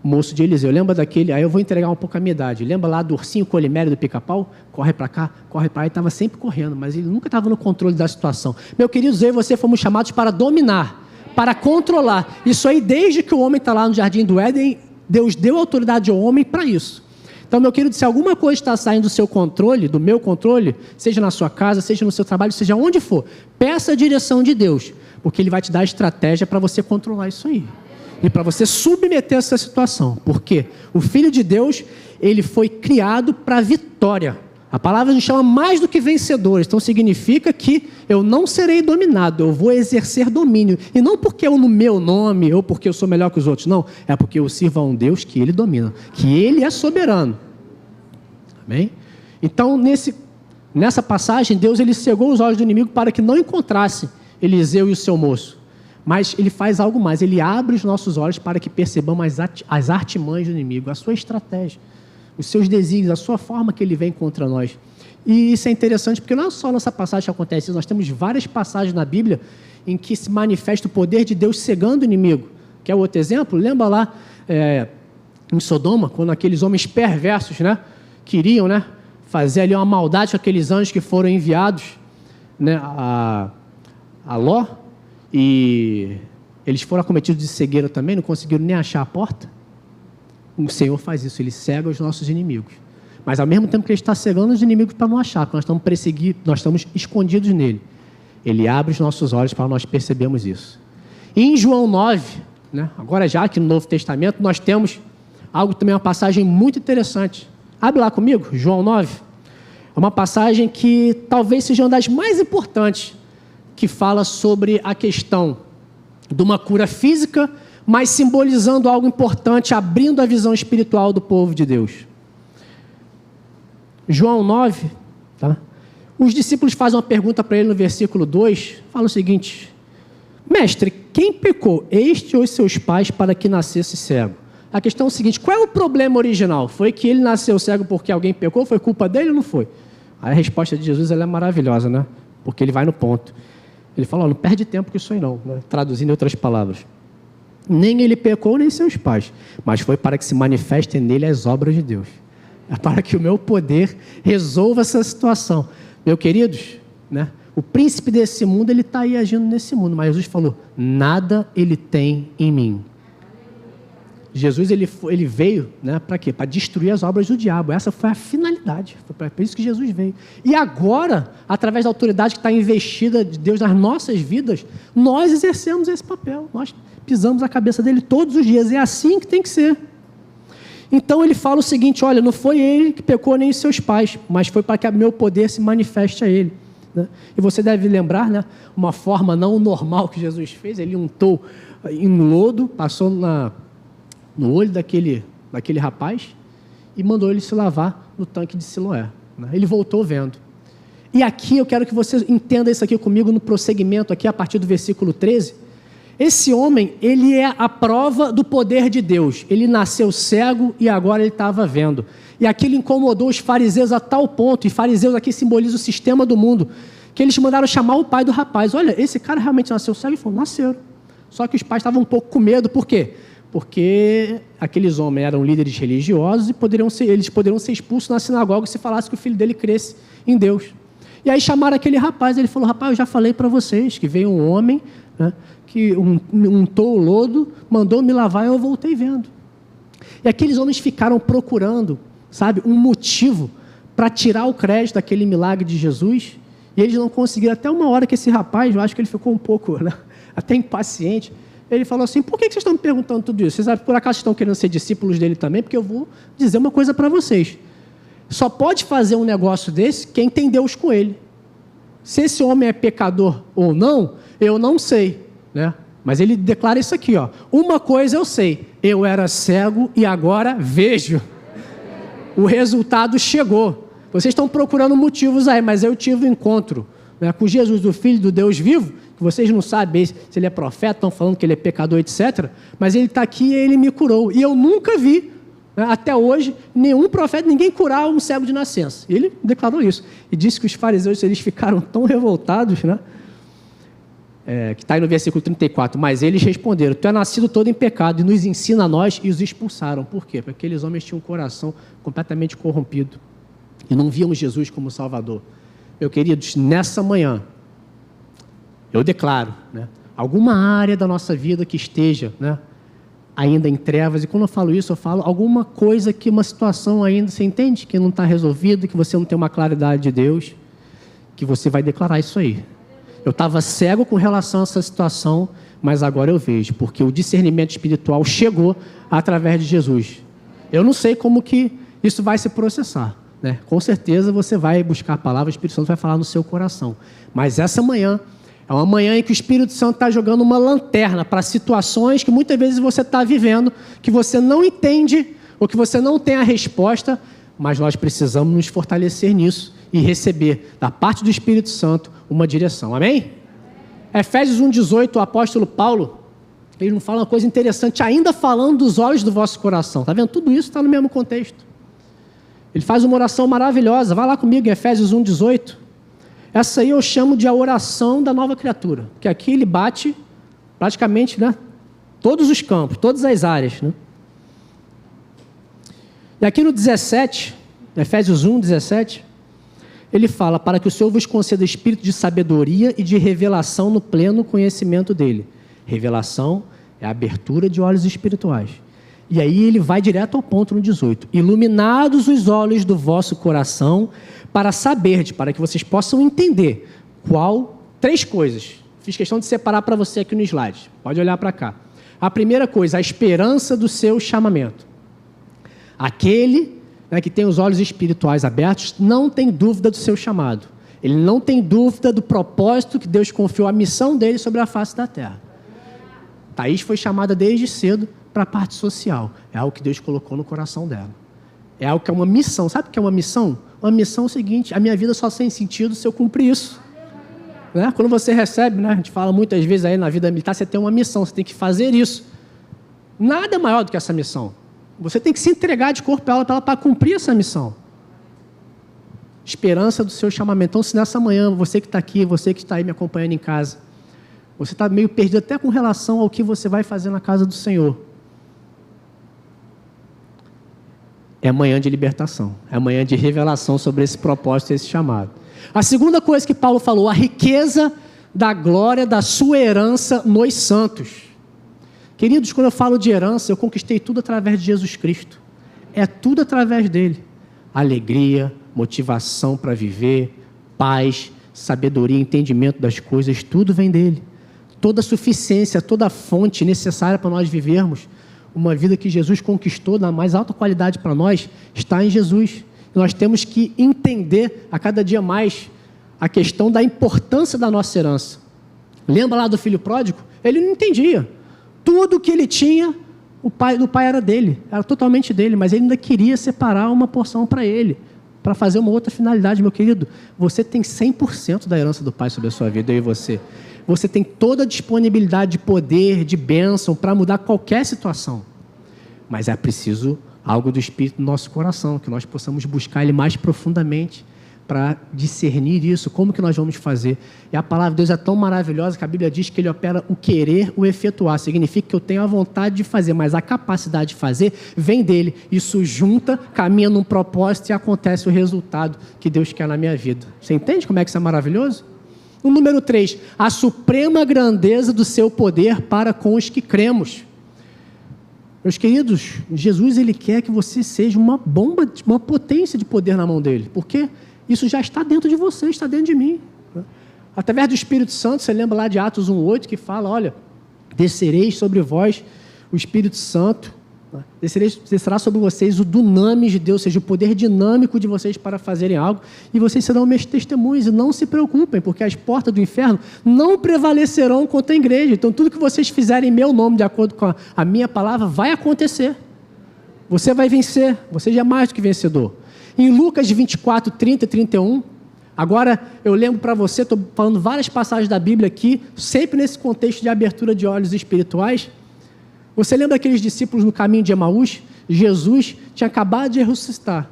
moço de Eliseu. Lembra daquele? Aí eu vou entregar um pouco a minha idade. Lembra lá do ursinho Colimere do Pica-Pau? Corre para cá, corre para lá. Ele estava sempre correndo, mas ele nunca estava no controle da situação. Meu querido, eu e você fomos chamados para dominar, para controlar. Isso aí, desde que o homem está lá no Jardim do Éden, Deus deu autoridade ao homem para isso. Então, meu querido, se alguma coisa está saindo do seu controle, do meu controle, seja na sua casa, seja no seu trabalho, seja onde for, peça a direção de Deus, porque Ele vai te dar a estratégia para você controlar isso aí. E para você submeter essa situação. Porque o Filho de Deus, ele foi criado para a vitória. A palavra nos chama mais do que vencedores. Então significa que eu não serei dominado, eu vou exercer domínio. E não porque eu no meu nome, ou porque eu sou melhor que os outros, não. É porque eu sirvo a um Deus que Ele domina, que Ele é soberano. Amém? Então, nessa passagem, Deus ele cegou os olhos do inimigo para que não encontrasse Eliseu e o seu moço. Mas ele faz algo mais, ele abre os nossos olhos para que percebamos as artimanhas do inimigo, a sua estratégia, os seus desígnios, a sua forma que ele vem contra nós. E isso é interessante porque não é só nessa passagem que acontece isso, nós temos várias passagens na Bíblia em que se manifesta o poder de Deus cegando o inimigo. Quer outro exemplo? Lembra lá em Sodoma, quando aqueles homens perversos, né, queriam, né, fazer ali uma maldade com aqueles anjos que foram enviados, né, a Ló, e eles foram acometidos de cegueira também, não conseguiram nem achar a porta. O Senhor faz isso, ele cega os nossos inimigos. Mas ao mesmo tempo que ele está cegando os inimigos para não achar, porque nós estamos escondidos nele. Ele abre os nossos olhos para nós percebermos isso. E em João 9, né, agora já aqui no Novo Testamento, nós temos algo também, uma passagem muito interessante. Abre lá comigo, João 9. É uma passagem que talvez seja uma das mais importantes, que fala sobre a questão de uma cura física, mas simbolizando algo importante, abrindo a visão espiritual do povo de Deus. João 9, tá? Os discípulos fazem uma pergunta para ele no versículo 2, fala o seguinte: mestre, quem pecou, este ou seus pais, para que nascesse cego? A questão é o seguinte: qual é o problema original? Foi que ele nasceu cego porque alguém pecou? Foi culpa dele ou não foi? Aí a resposta de Jesus ela é maravilhosa, né? Porque ele vai no ponto. Ele fala, não perde tempo com isso aí não, né? Traduzindo em outras palavras. Nem ele pecou, nem seus pais, mas foi para que se manifestem nele as obras de Deus. É para que o meu poder resolva essa situação. Meus queridos, né? O príncipe desse mundo, ele está aí agindo nesse mundo, mas Jesus falou, nada ele tem em mim. Jesus ele veio, né, para quê? Para destruir as obras do diabo. Essa foi a finalidade. Foi para isso que Jesus veio. E agora, através da autoridade que está investida de Deus nas nossas vidas, nós exercemos esse papel. Nós pisamos a cabeça dele todos os dias. É assim que tem que ser. Então ele fala o seguinte: olha, não foi ele que pecou nem os seus pais, mas foi para que o meu poder se manifeste a ele. Né? E você deve lembrar, né, uma forma não normal que Jesus fez. Ele untou em lodo, passou no olho daquele rapaz e mandou ele se lavar no tanque de Siloé. Né? Ele voltou vendo. E aqui eu quero que você entenda isso aqui comigo no prosseguimento, aqui a partir do versículo 13. Esse homem, ele é a prova do poder de Deus. Ele nasceu cego e agora ele estava vendo. E aquilo incomodou os fariseus a tal ponto, e fariseus aqui simbolizam o sistema do mundo, que eles mandaram chamar o pai do rapaz. Olha, esse cara realmente nasceu cego? Ele falou, nasceu. Só que os pais estavam um pouco com medo, por quê? Porque aqueles homens eram líderes religiosos e eles poderiam ser expulsos na sinagoga se falasse que o filho dele cresce em Deus. E aí chamaram aquele rapaz, ele falou, rapaz, eu já falei para vocês que veio um homem, né, que untou o lodo, mandou me lavar e eu voltei vendo. E aqueles homens ficaram procurando, sabe, um motivo para tirar o crédito daquele milagre de Jesus, e eles não conseguiram. Até uma hora que esse rapaz, eu acho que ele ficou um pouco, né, até impaciente. Ele falou assim, por que vocês estão me perguntando tudo isso? Vocês por acaso estão querendo ser discípulos dele também? Porque eu vou dizer uma coisa para vocês. Só pode fazer um negócio desse quem tem Deus com ele. Se esse homem é pecador ou não, eu não sei, né? Mas ele declara isso aqui, ó. Uma coisa eu sei, eu era cego e agora vejo. O resultado chegou. Vocês estão procurando motivos aí, mas eu tive um encontro, né, com Jesus, o Filho do Deus vivo, que vocês não sabem se ele é profeta, estão falando que ele é pecador, etc. Mas ele está aqui e ele me curou. E eu nunca vi, né, até hoje, nenhum profeta, ninguém curar um cego de nascença. Ele declarou isso. E disse que os fariseus, eles ficaram tão revoltados, né, que está aí no versículo 34, mas eles responderam, tu é nascido todo em pecado e nos ensina a nós, e os expulsaram. Por quê? Porque aqueles homens tinham um coração completamente corrompido e não viam Jesus como Salvador. Meus queridos, nessa manhã, eu declaro, né, alguma área da nossa vida que esteja, né, ainda em trevas, e quando eu falo isso, eu falo alguma coisa que uma situação ainda, você entende, que não está resolvida, que você não tem uma claridade de Deus, que você vai declarar isso aí. Eu estava cego com relação a essa situação, mas agora eu vejo, porque o discernimento espiritual chegou através de Jesus. Eu não sei como que isso vai se processar, né? Com certeza você vai buscar a palavra, o Espírito Santo vai falar no seu coração. Mas essa manhã é uma manhã em que o Espírito Santo está jogando uma lanterna para situações que muitas vezes você está vivendo, que você não entende, ou que você não tem a resposta, mas nós precisamos nos fortalecer nisso e receber da parte do Espírito Santo uma direção. Amém? Efésios 1,18, o apóstolo Paulo, ele não fala uma coisa interessante, ainda falando dos olhos do vosso coração. Está vendo? Tudo isso está no mesmo contexto. Ele faz uma oração maravilhosa. Vai lá comigo em Efésios 1,18. Essa aí eu chamo de a oração da nova criatura. Porque aqui ele bate praticamente, né, todos os campos, todas as áreas. Né? E aqui no 17, Efésios 1,17, ele fala, para que o Senhor vos conceda espírito de sabedoria e de revelação no pleno conhecimento dele. Revelação é a abertura de olhos espirituais. E aí ele vai direto ao ponto no 18. Iluminados os olhos do vosso coração, para saberdes, para que vocês possam entender três coisas. Fiz questão de separar para você aqui no slide. Pode olhar para cá. A primeira coisa, a esperança do seu chamamento. Aquele que tem os olhos espirituais abertos, não tem dúvida do seu chamado. Ele não tem dúvida do propósito que Deus confiou, a missão dele sobre a face da terra. Thaís foi chamada desde cedo para a parte social. É algo que Deus colocou no coração dela. É algo que é uma missão. Sabe o que é uma missão? Uma missão é o seguinte, a minha vida só tem sentido se eu cumprir isso. Né? Quando você recebe, né? A gente fala muitas vezes aí na vida militar, você tem uma missão, você tem que fazer isso. Nada é maior do que essa missão. Você tem que se entregar de corpo a ela para cumprir essa missão. Esperança do seu chamamento. Então, se nessa manhã, você que está aqui, você que está aí me acompanhando em casa, você está meio perdido até com relação ao que você vai fazer na casa do Senhor. É manhã de libertação. É manhã de revelação sobre esse propósito, esse chamado. A segunda coisa que Paulo falou, a riqueza da glória da sua herança nos santos. Queridos, quando eu falo de herança, eu conquistei tudo através de Jesus Cristo. É tudo através dele. Alegria, motivação para viver, paz, sabedoria, entendimento das coisas, tudo vem dele. Toda a suficiência, toda a fonte necessária para nós vivermos uma vida que Jesus conquistou na mais alta qualidade para nós, está em Jesus. Nós temos que entender a cada dia mais a questão da importância da nossa herança. Lembra lá do filho pródigo? Ele não entendia. Tudo que ele tinha, do pai era dele, era totalmente dele, mas ele ainda queria separar uma porção para ele, para fazer uma outra finalidade. Meu querido, você tem 100% da herança do pai sobre a sua vida, eu e você. Você tem toda a disponibilidade de poder, de bênção, para mudar qualquer situação. Mas é preciso algo do Espírito no nosso coração, que nós possamos buscar ele mais profundamente, para discernir isso, como que nós vamos fazer. E a palavra de Deus é tão maravilhosa que a Bíblia diz que ele opera o querer, o efetuar. Significa que eu tenho a vontade de fazer, mas a capacidade de fazer vem dele. Isso junta, caminha num propósito e acontece o resultado que Deus quer na minha vida. Você entende como é que isso é maravilhoso? O número 3, a suprema grandeza do seu poder para com os que cremos. Meus queridos, Jesus ele quer que você seja uma bomba, uma potência de poder na mão dele. Por quê? Isso já está dentro de você, está dentro de mim. Através do Espírito Santo, você lembra lá de Atos 1,8, que fala, olha, descereis sobre vós o Espírito Santo, descerá sobre vocês o dunamis de Deus, ou seja, o poder dinâmico de vocês para fazerem algo, e vocês serão meus testemunhos, e não se preocupem, porque as portas do inferno não prevalecerão contra a igreja. Então, tudo que vocês fizerem em meu nome, de acordo com a minha palavra, vai acontecer. Você vai vencer, você já é mais do que vencedor. Em Lucas 24, 30 e 31, agora eu lembro para você, estou falando várias passagens da Bíblia aqui, sempre nesse contexto de abertura de olhos espirituais. Você lembra daqueles discípulos no caminho de Emaús? Jesus tinha acabado de ressuscitar.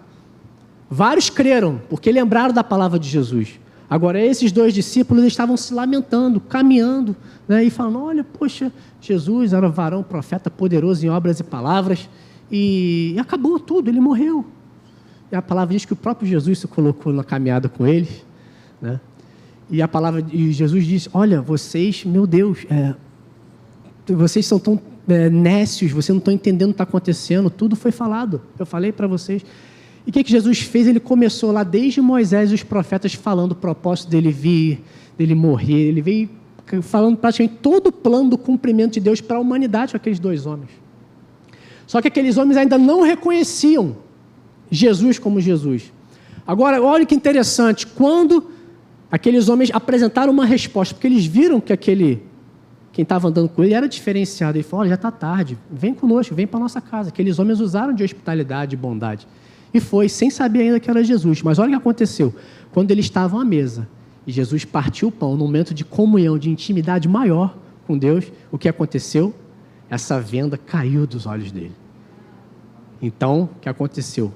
Vários creram, porque lembraram da palavra de Jesus. Agora, esses dois discípulos estavam se lamentando, caminhando, né, e falando, olha, poxa, Jesus era varão, profeta, poderoso em obras e palavras, e acabou tudo, ele morreu. E a palavra diz que o próprio Jesus se colocou na caminhada com eles, né? E Jesus disse, olha, vocês, meu Deus, vocês são tão nécios, vocês não estão entendendo o que está acontecendo, tudo foi falado, eu falei para vocês. E o que Jesus fez? Ele começou lá desde Moisés e os profetas falando o propósito dele vir, dele morrer, ele veio falando praticamente todo o plano do cumprimento de Deus para a humanidade com aqueles dois homens. Só que aqueles homens ainda não reconheciam Jesus como Jesus. Agora, olha que interessante, quando aqueles homens apresentaram uma resposta, porque eles viram que quem estava andando com ele era diferenciado, ele falou, olha, já está tarde, vem conosco, vem para a nossa casa. Aqueles homens usaram de hospitalidade e bondade, e foi, sem saber ainda que era Jesus. Mas olha o que aconteceu, quando eles estavam à mesa, e Jesus partiu o pão num momento de comunhão, de intimidade maior com Deus, o que aconteceu? Essa venda caiu dos olhos dele. Então, o que aconteceu?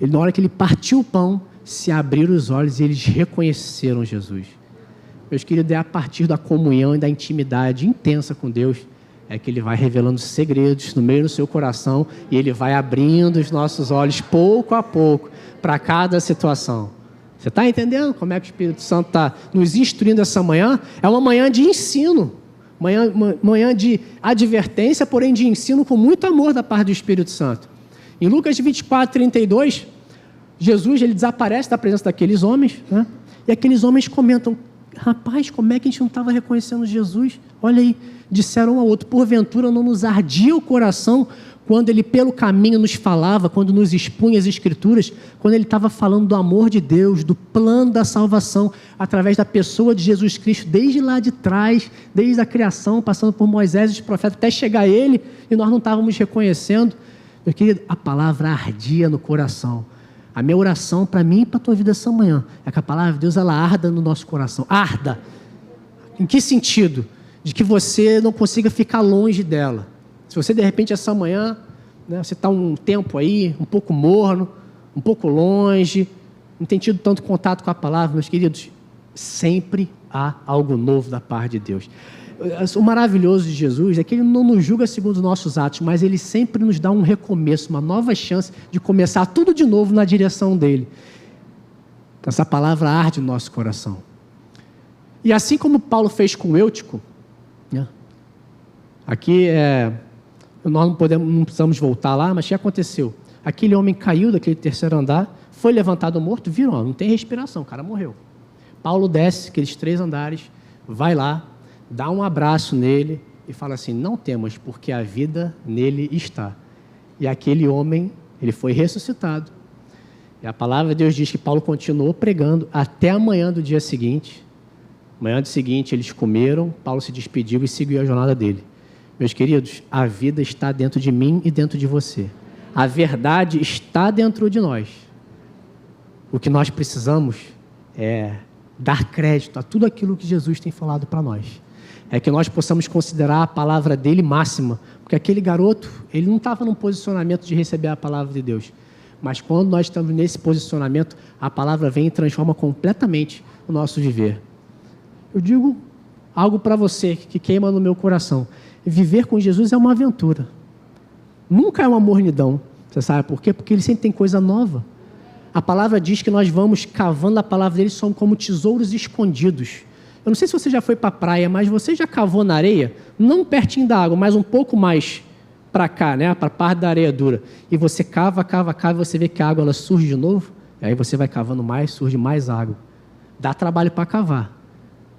Na hora que ele partiu o pão, se abriram os olhos e eles reconheceram Jesus. Meus queridos, é a partir da comunhão e da intimidade intensa com Deus, é que Ele vai revelando segredos no meio do seu coração e Ele vai abrindo os nossos olhos pouco a pouco para cada situação. Você está entendendo como é que o Espírito Santo está nos instruindo essa manhã? É uma manhã de ensino, manhã de advertência, porém de ensino com muito amor da parte do Espírito Santo. Em Lucas 24, 32, Jesus ele desaparece da presença daqueles homens, né? E aqueles homens comentam: rapaz, como é que a gente não estava reconhecendo Jesus? Olha aí, disseram um ao outro: porventura não nos ardia o coração quando ele pelo caminho nos falava, quando nos expunha as Escrituras, quando ele estava falando do amor de Deus, do plano da salvação, através da pessoa de Jesus Cristo, desde lá de trás, desde a criação, passando por Moisés e os profetas, até chegar a ele, e nós não estávamos reconhecendo. Meu querido, a palavra ardia no coração. A minha oração para mim e para a tua vida essa manhã é que a palavra de Deus ela arda no nosso coração. Arda. Em que sentido? De que você não consiga ficar longe dela. Se você de repente essa manhã, né, você está um tempo aí, um pouco morno, um pouco longe, não tem tido tanto contato com a palavra, meus queridos, sempre há algo novo da parte de Deus. O maravilhoso de Jesus é que Ele não nos julga segundo os nossos atos, mas Ele sempre nos dá um recomeço, uma nova chance de começar tudo de novo na direção dEle. Então, essa palavra arde no nosso coração. E assim como Paulo fez com Eutico, né? Aqui nós não precisamos voltar lá, mas o que aconteceu? Aquele homem caiu daquele terceiro andar, foi levantado morto, viram, não tem respiração, o cara morreu. Paulo desce aqueles 3 andares, vai lá, dá um abraço nele e fala assim: não temas, porque a vida nele está. E aquele homem, ele foi ressuscitado. E a palavra de Deus diz que Paulo continuou pregando até a manhã do dia seguinte. Manhã do seguinte eles comeram, Paulo se despediu e seguiu a jornada dele. Meus queridos, a vida está dentro de mim e dentro de você. A verdade está dentro de nós. O que nós precisamos é dar crédito a tudo aquilo que Jesus tem falado para nós. É que nós possamos considerar a palavra dele máxima, porque aquele garoto, ele não estava num posicionamento de receber a palavra de Deus, mas quando nós estamos nesse posicionamento, a palavra vem e transforma completamente o nosso viver. Eu digo algo para você que queima no meu coração: viver com Jesus é uma aventura, nunca é uma mornidão. Você sabe por quê? Porque ele sempre tem coisa nova. A palavra diz que nós vamos cavando a palavra dele, são como tesouros escondidos. Eu não sei se você já foi para a praia, mas você já cavou na areia, não pertinho da água, mas um pouco mais para cá, né? Para a parte da areia dura. E você cava, e você vê que a água ela surge de novo, e aí você vai cavando mais, surge mais água. Dá trabalho para cavar,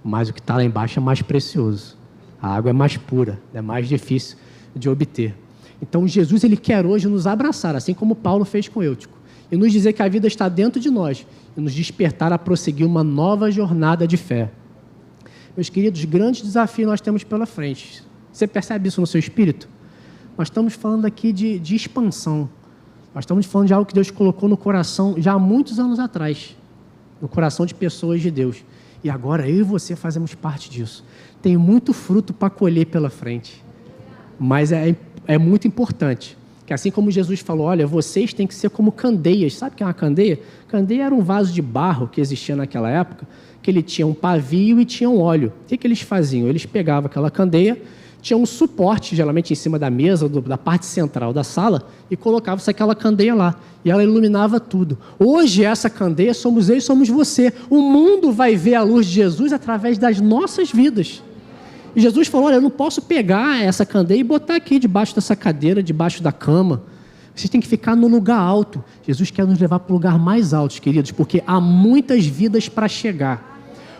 mas o que está lá embaixo é mais precioso. A água é mais pura, é mais difícil de obter. Então Jesus ele quer hoje nos abraçar, assim como Paulo fez com Eutico, e nos dizer que a vida está dentro de nós, e nos despertar a prosseguir uma nova jornada de fé. Meus queridos, grandes desafios nós temos pela frente. Você percebe isso no seu espírito? Nós estamos falando aqui de expansão. Nós estamos falando de algo que Deus colocou no coração já há muitos anos atrás, no coração de pessoas de Deus. E agora eu e você fazemos parte disso. Tem muito fruto para colher pela frente. Mas é muito importante que, assim como Jesus falou: olha, vocês têm que ser como candeias. Sabe o que é uma candeia? Candeia era um vaso de barro que existia naquela época, que ele tinha um pavio e tinha um óleo. O que eles faziam? Eles pegavam aquela candeia, tinha um suporte, geralmente em cima da mesa, da parte central da sala, e colocavam-se aquela candeia lá. E ela iluminava tudo. Hoje, essa candeia somos eu e somos você. O mundo vai ver a luz de Jesus através das nossas vidas. E Jesus falou: olha, eu não posso pegar essa candeia e botar aqui debaixo dessa cadeira, debaixo da cama. Vocês têm que ficar no lugar alto. Jesus quer nos levar para o lugar mais alto, queridos, porque há muitas vidas para chegar.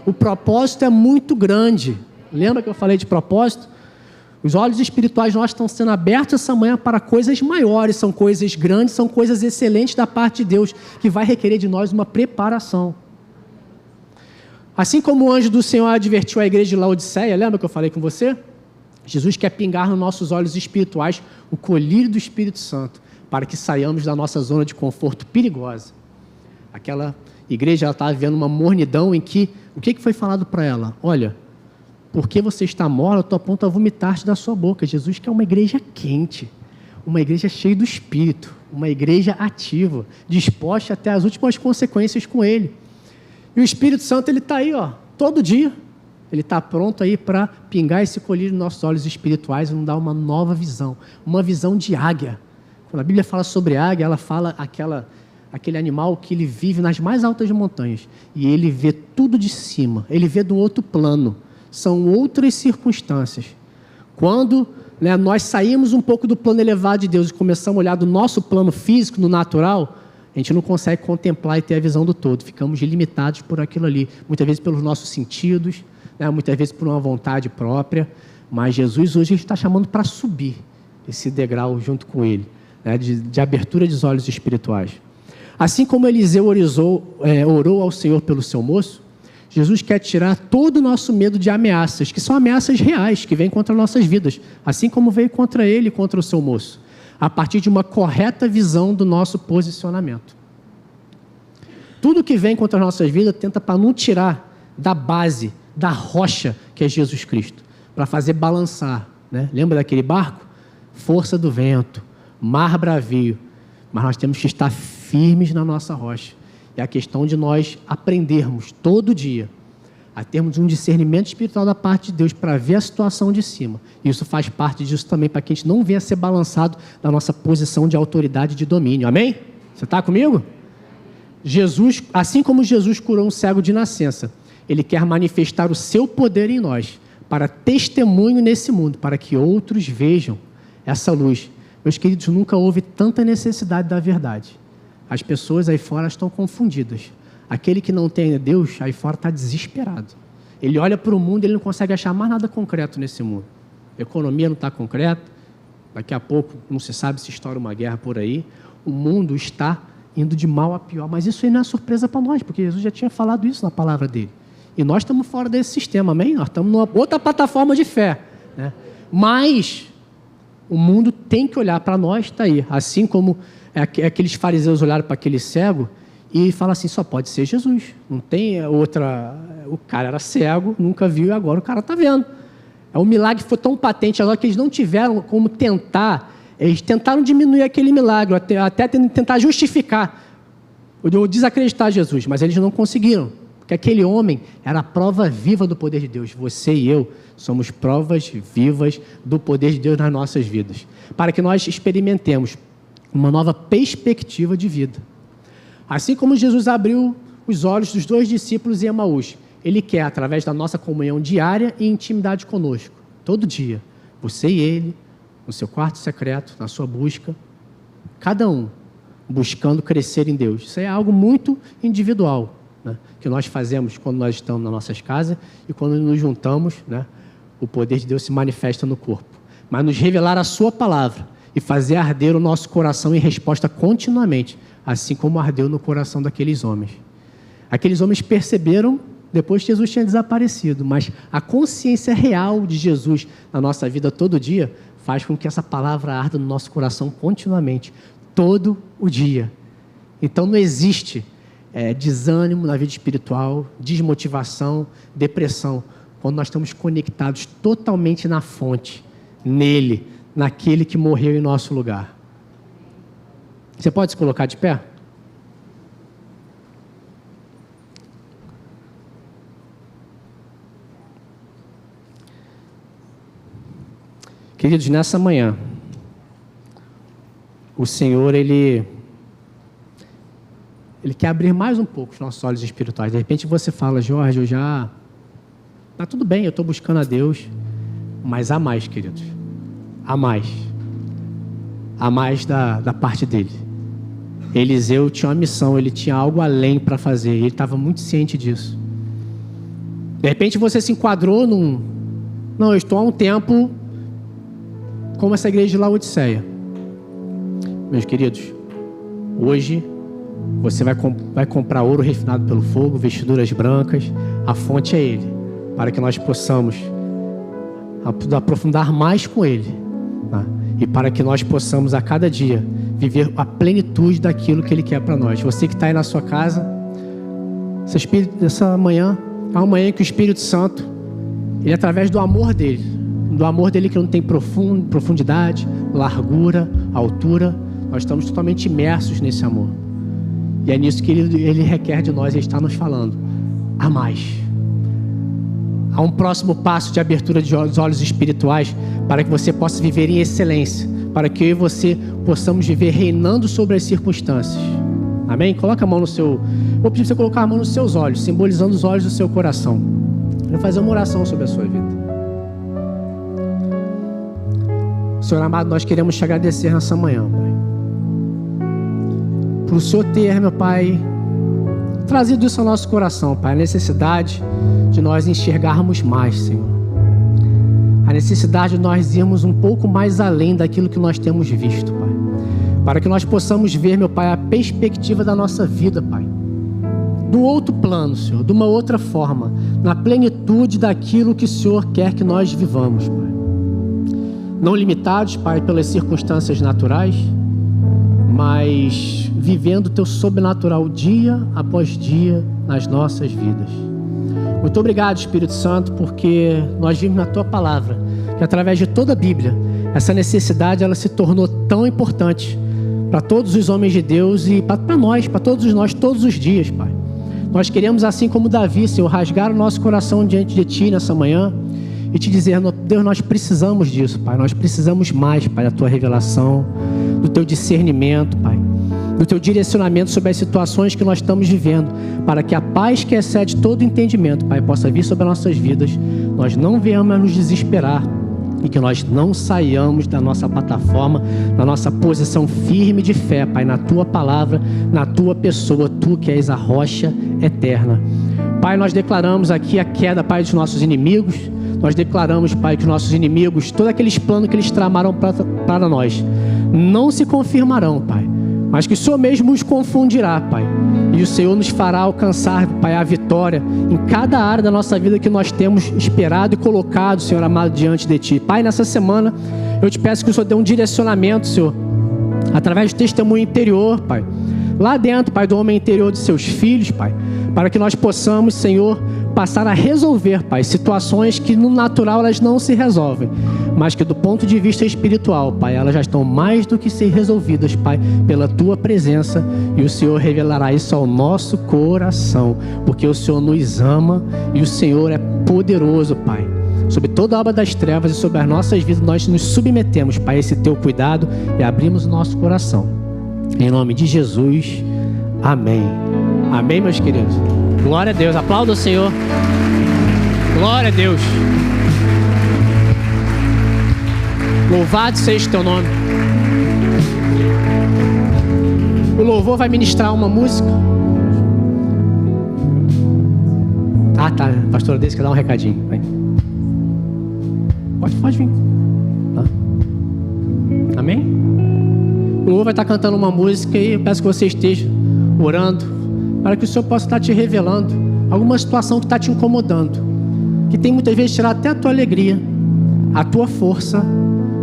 O propósito é muito grande. Lembra que eu falei de propósito? Os olhos espirituais nossos estão sendo abertos essa manhã para coisas maiores, são coisas grandes, são coisas excelentes da parte de Deus, que vai requerer de nós uma preparação. Assim como o anjo do Senhor advertiu a igreja de Laodiceia, lembra que eu falei com você? Jesus quer pingar nos nossos olhos espirituais o colírio do Espírito Santo, para que saiamos da nossa zona de conforto perigosa. Aquela igreja estava vivendo uma mornidão em que, o que foi falado para ela? Olha, porque você está morta, eu estou a ponto de vomitar-te da sua boca. Jesus quer uma igreja quente, uma igreja cheia do Espírito, uma igreja ativa, disposta até as últimas consequências com Ele. E o Espírito Santo, ele está aí, todo dia. Ele está pronto aí para pingar esse colírio nos nossos olhos espirituais e nos dar uma nova visão, uma visão de águia. Quando a Bíblia fala sobre águia, ela fala aquele animal que ele vive nas mais altas montanhas e ele vê tudo de cima, ele vê do outro plano. São outras circunstâncias. Quando nós saímos um pouco do plano elevado de Deus e começamos a olhar do nosso plano físico, no natural, a gente não consegue contemplar e ter a visão do todo. Ficamos limitados por aquilo ali, muitas vezes pelos nossos sentidos, muitas vezes por uma vontade própria, mas Jesus hoje está chamando para subir esse degrau junto com Ele, de abertura dos olhos espirituais. Assim como Eliseu orou ao Senhor pelo seu moço, Jesus quer tirar todo o nosso medo de ameaças, que são ameaças reais, que vêm contra nossas vidas, assim como veio contra ele e contra o seu moço, a partir de uma correta visão do nosso posicionamento. Tudo que vem contra as nossas vidas tenta para não tirar da base, da rocha que é Jesus Cristo, para fazer balançar. Lembra daquele barco? Força do vento, mar bravio, mas nós temos que estar firmes na nossa rocha. É a questão de nós aprendermos todo dia a termos um discernimento espiritual da parte de Deus para ver a situação de cima. Isso faz parte disso também, para que a gente não venha a ser balançado da nossa posição de autoridade e de domínio. Amém? Você está comigo? Jesus, assim como Jesus curou um cego de nascença, Ele quer manifestar o seu poder em nós, para testemunho nesse mundo, para que outros vejam essa luz. Meus queridos, nunca houve tanta necessidade da verdade. As pessoas aí fora estão confundidas. Aquele que não tem Deus, aí fora está desesperado. Ele olha para o mundo e ele não consegue achar mais nada concreto nesse mundo. A economia não está concreta, daqui a pouco não se sabe se estoura uma guerra por aí. O mundo está indo de mal a pior, mas isso aí não é surpresa para nós, porque Jesus já tinha falado isso na palavra dele. E nós estamos fora desse sistema, amém? Nós estamos numa outra plataforma de fé. Mas o mundo tem que olhar para nós, está aí. Assim como aqueles fariseus olharam para aquele cego e falaram assim, só pode ser Jesus. Não tem outra... O cara era cego, nunca viu e agora o cara está vendo. O milagre foi tão patente agora que eles não tiveram como tentar... Eles tentaram diminuir aquele milagre, até tentar justificar, ou desacreditar Jesus, mas eles não conseguiram. Porque aquele homem era a prova viva do poder de Deus. Você e eu somos provas vivas do poder de Deus nas nossas vidas. Para que nós experimentemos uma nova perspectiva de vida. Assim como Jesus abriu os olhos dos 2 discípulos em Emaús, Ele quer, através da nossa comunhão diária e intimidade conosco, todo dia, você e Ele, no seu quarto secreto, na sua busca, cada um buscando crescer em Deus. Isso é algo muito individual, que nós fazemos quando nós estamos nas nossas casas e quando nos juntamos, o poder de Deus se manifesta no corpo. Mas nos revelar a sua palavra e fazer arder o nosso coração em resposta continuamente, assim como ardeu no coração daqueles homens. Aqueles homens perceberam depois que Jesus tinha desaparecido, mas a consciência real de Jesus na nossa vida todo dia faz com que essa palavra arda no nosso coração continuamente, todo o dia. Então não existe desânimo na vida espiritual, desmotivação, depressão, quando nós estamos conectados totalmente na fonte, nele, naquele que morreu em nosso lugar. Você pode se colocar de pé? Queridos, nessa manhã, o Senhor, Ele quer abrir mais um pouco os nossos olhos espirituais. De repente você fala, Jorge, tá tudo bem, eu estou buscando a Deus, mas há mais, queridos. Há mais. Há mais da parte dele. Eliseu tinha uma missão, ele tinha algo além para fazer, ele estava muito ciente disso. De repente você se enquadrou Não, eu estou há um tempo como essa igreja de Laodiceia. Meus queridos, hoje você vai comprar ouro refinado pelo fogo, vestiduras brancas, a fonte é Ele, para que nós possamos aprofundar mais com Ele, e para que nós possamos a cada dia viver a plenitude daquilo que Ele quer para nós. Você que está aí na sua casa, essa manhã é uma manhã que o Espírito Santo, Ele, através do amor dEle que não tem profundidade, largura, altura, nós estamos totalmente imersos nesse amor. E é nisso que Ele requer de nós. Ele está nos falando: a mais. Há um próximo passo de abertura de olhos espirituais para que você possa viver em excelência, para que eu e você possamos viver reinando sobre as circunstâncias. Amém? Coloca a mão no seu... Vou pedir para você colocar a mão nos seus olhos, simbolizando os olhos do seu coração. Eu vou fazer uma oração sobre a sua vida. Senhor amado, nós queremos te agradecer nessa manhã, Pai, por o Senhor ter, meu Pai, trazido isso ao nosso coração, Pai, a necessidade de nós enxergarmos mais, Senhor. A necessidade de nós irmos um pouco mais além daquilo que nós temos visto, Pai. Para que nós possamos ver, meu Pai, a perspectiva da nossa vida, Pai. Do outro plano, Senhor, de uma outra forma, na plenitude daquilo que o Senhor quer que nós vivamos, Pai. Não limitados, Pai, pelas circunstâncias naturais, mas vivendo o Teu sobrenatural dia após dia nas nossas vidas. Muito obrigado, Espírito Santo, porque nós vimos na Tua Palavra que através de toda a Bíblia, essa necessidade ela se tornou tão importante para todos os homens de Deus e para nós, para todos nós, todos os dias, Pai. Nós queremos, assim como Davi, Senhor, rasgar o nosso coração diante de Ti nessa manhã e Te dizer: Deus, nós precisamos disso, Pai. Nós precisamos mais, Pai, da Tua revelação, do Teu discernimento, Pai, do Teu direcionamento sobre as situações que nós estamos vivendo, para que a paz que excede todo entendimento, Pai, possa vir sobre as nossas vidas. Nós não venhamos a nos desesperar e que nós não saiamos da nossa plataforma, da nossa posição firme de fé, Pai, na Tua Palavra, na Tua pessoa, Tu que és a rocha eterna. Pai, nós declaramos aqui a queda, Pai, dos nossos inimigos. Nós declaramos, Pai, que os nossos inimigos, todos aqueles planos que eles tramaram para nós, não se confirmarão, Pai, mas que o Senhor mesmo os confundirá, Pai. E o Senhor nos fará alcançar, Pai, a vitória em cada área da nossa vida que nós temos esperado e colocado, Senhor amado, diante de Ti. Pai, nessa semana, eu Te peço que o Senhor dê um direcionamento, Senhor, através do testemunho interior, Pai. Lá dentro, Pai, do homem interior de Seus filhos, Pai, para que nós possamos, Senhor, passar a resolver, Pai, situações que no natural elas não se resolvem, mas que do ponto de vista espiritual, Pai, elas já estão mais do que ser resolvidas, Pai, pela Tua presença, e o Senhor revelará isso ao nosso coração, porque o Senhor nos ama e o Senhor é poderoso, Pai. Sobre toda a obra das trevas e sobre as nossas vidas, nós nos submetemos, Pai, a esse Teu cuidado e abrimos o nosso coração. Em nome de Jesus, amém. Amém, meus queridos. Glória a Deus. Aplauda o Senhor. Glória a Deus. Louvado seja o Teu nome. O louvor vai ministrar uma música. Ah, tá. Pastor Deus quer dar um recadinho. Vai. Pode vir. Tá. Amém? O louvor vai estar cantando uma música e eu peço que você esteja orando para que o Senhor possa estar te revelando alguma situação que está te incomodando, que tem muitas vezes tirado até a tua alegria, a tua força,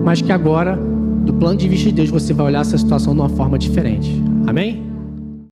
mas que agora, do plano de vista de Deus, você vai olhar essa situação de uma forma diferente. Amém?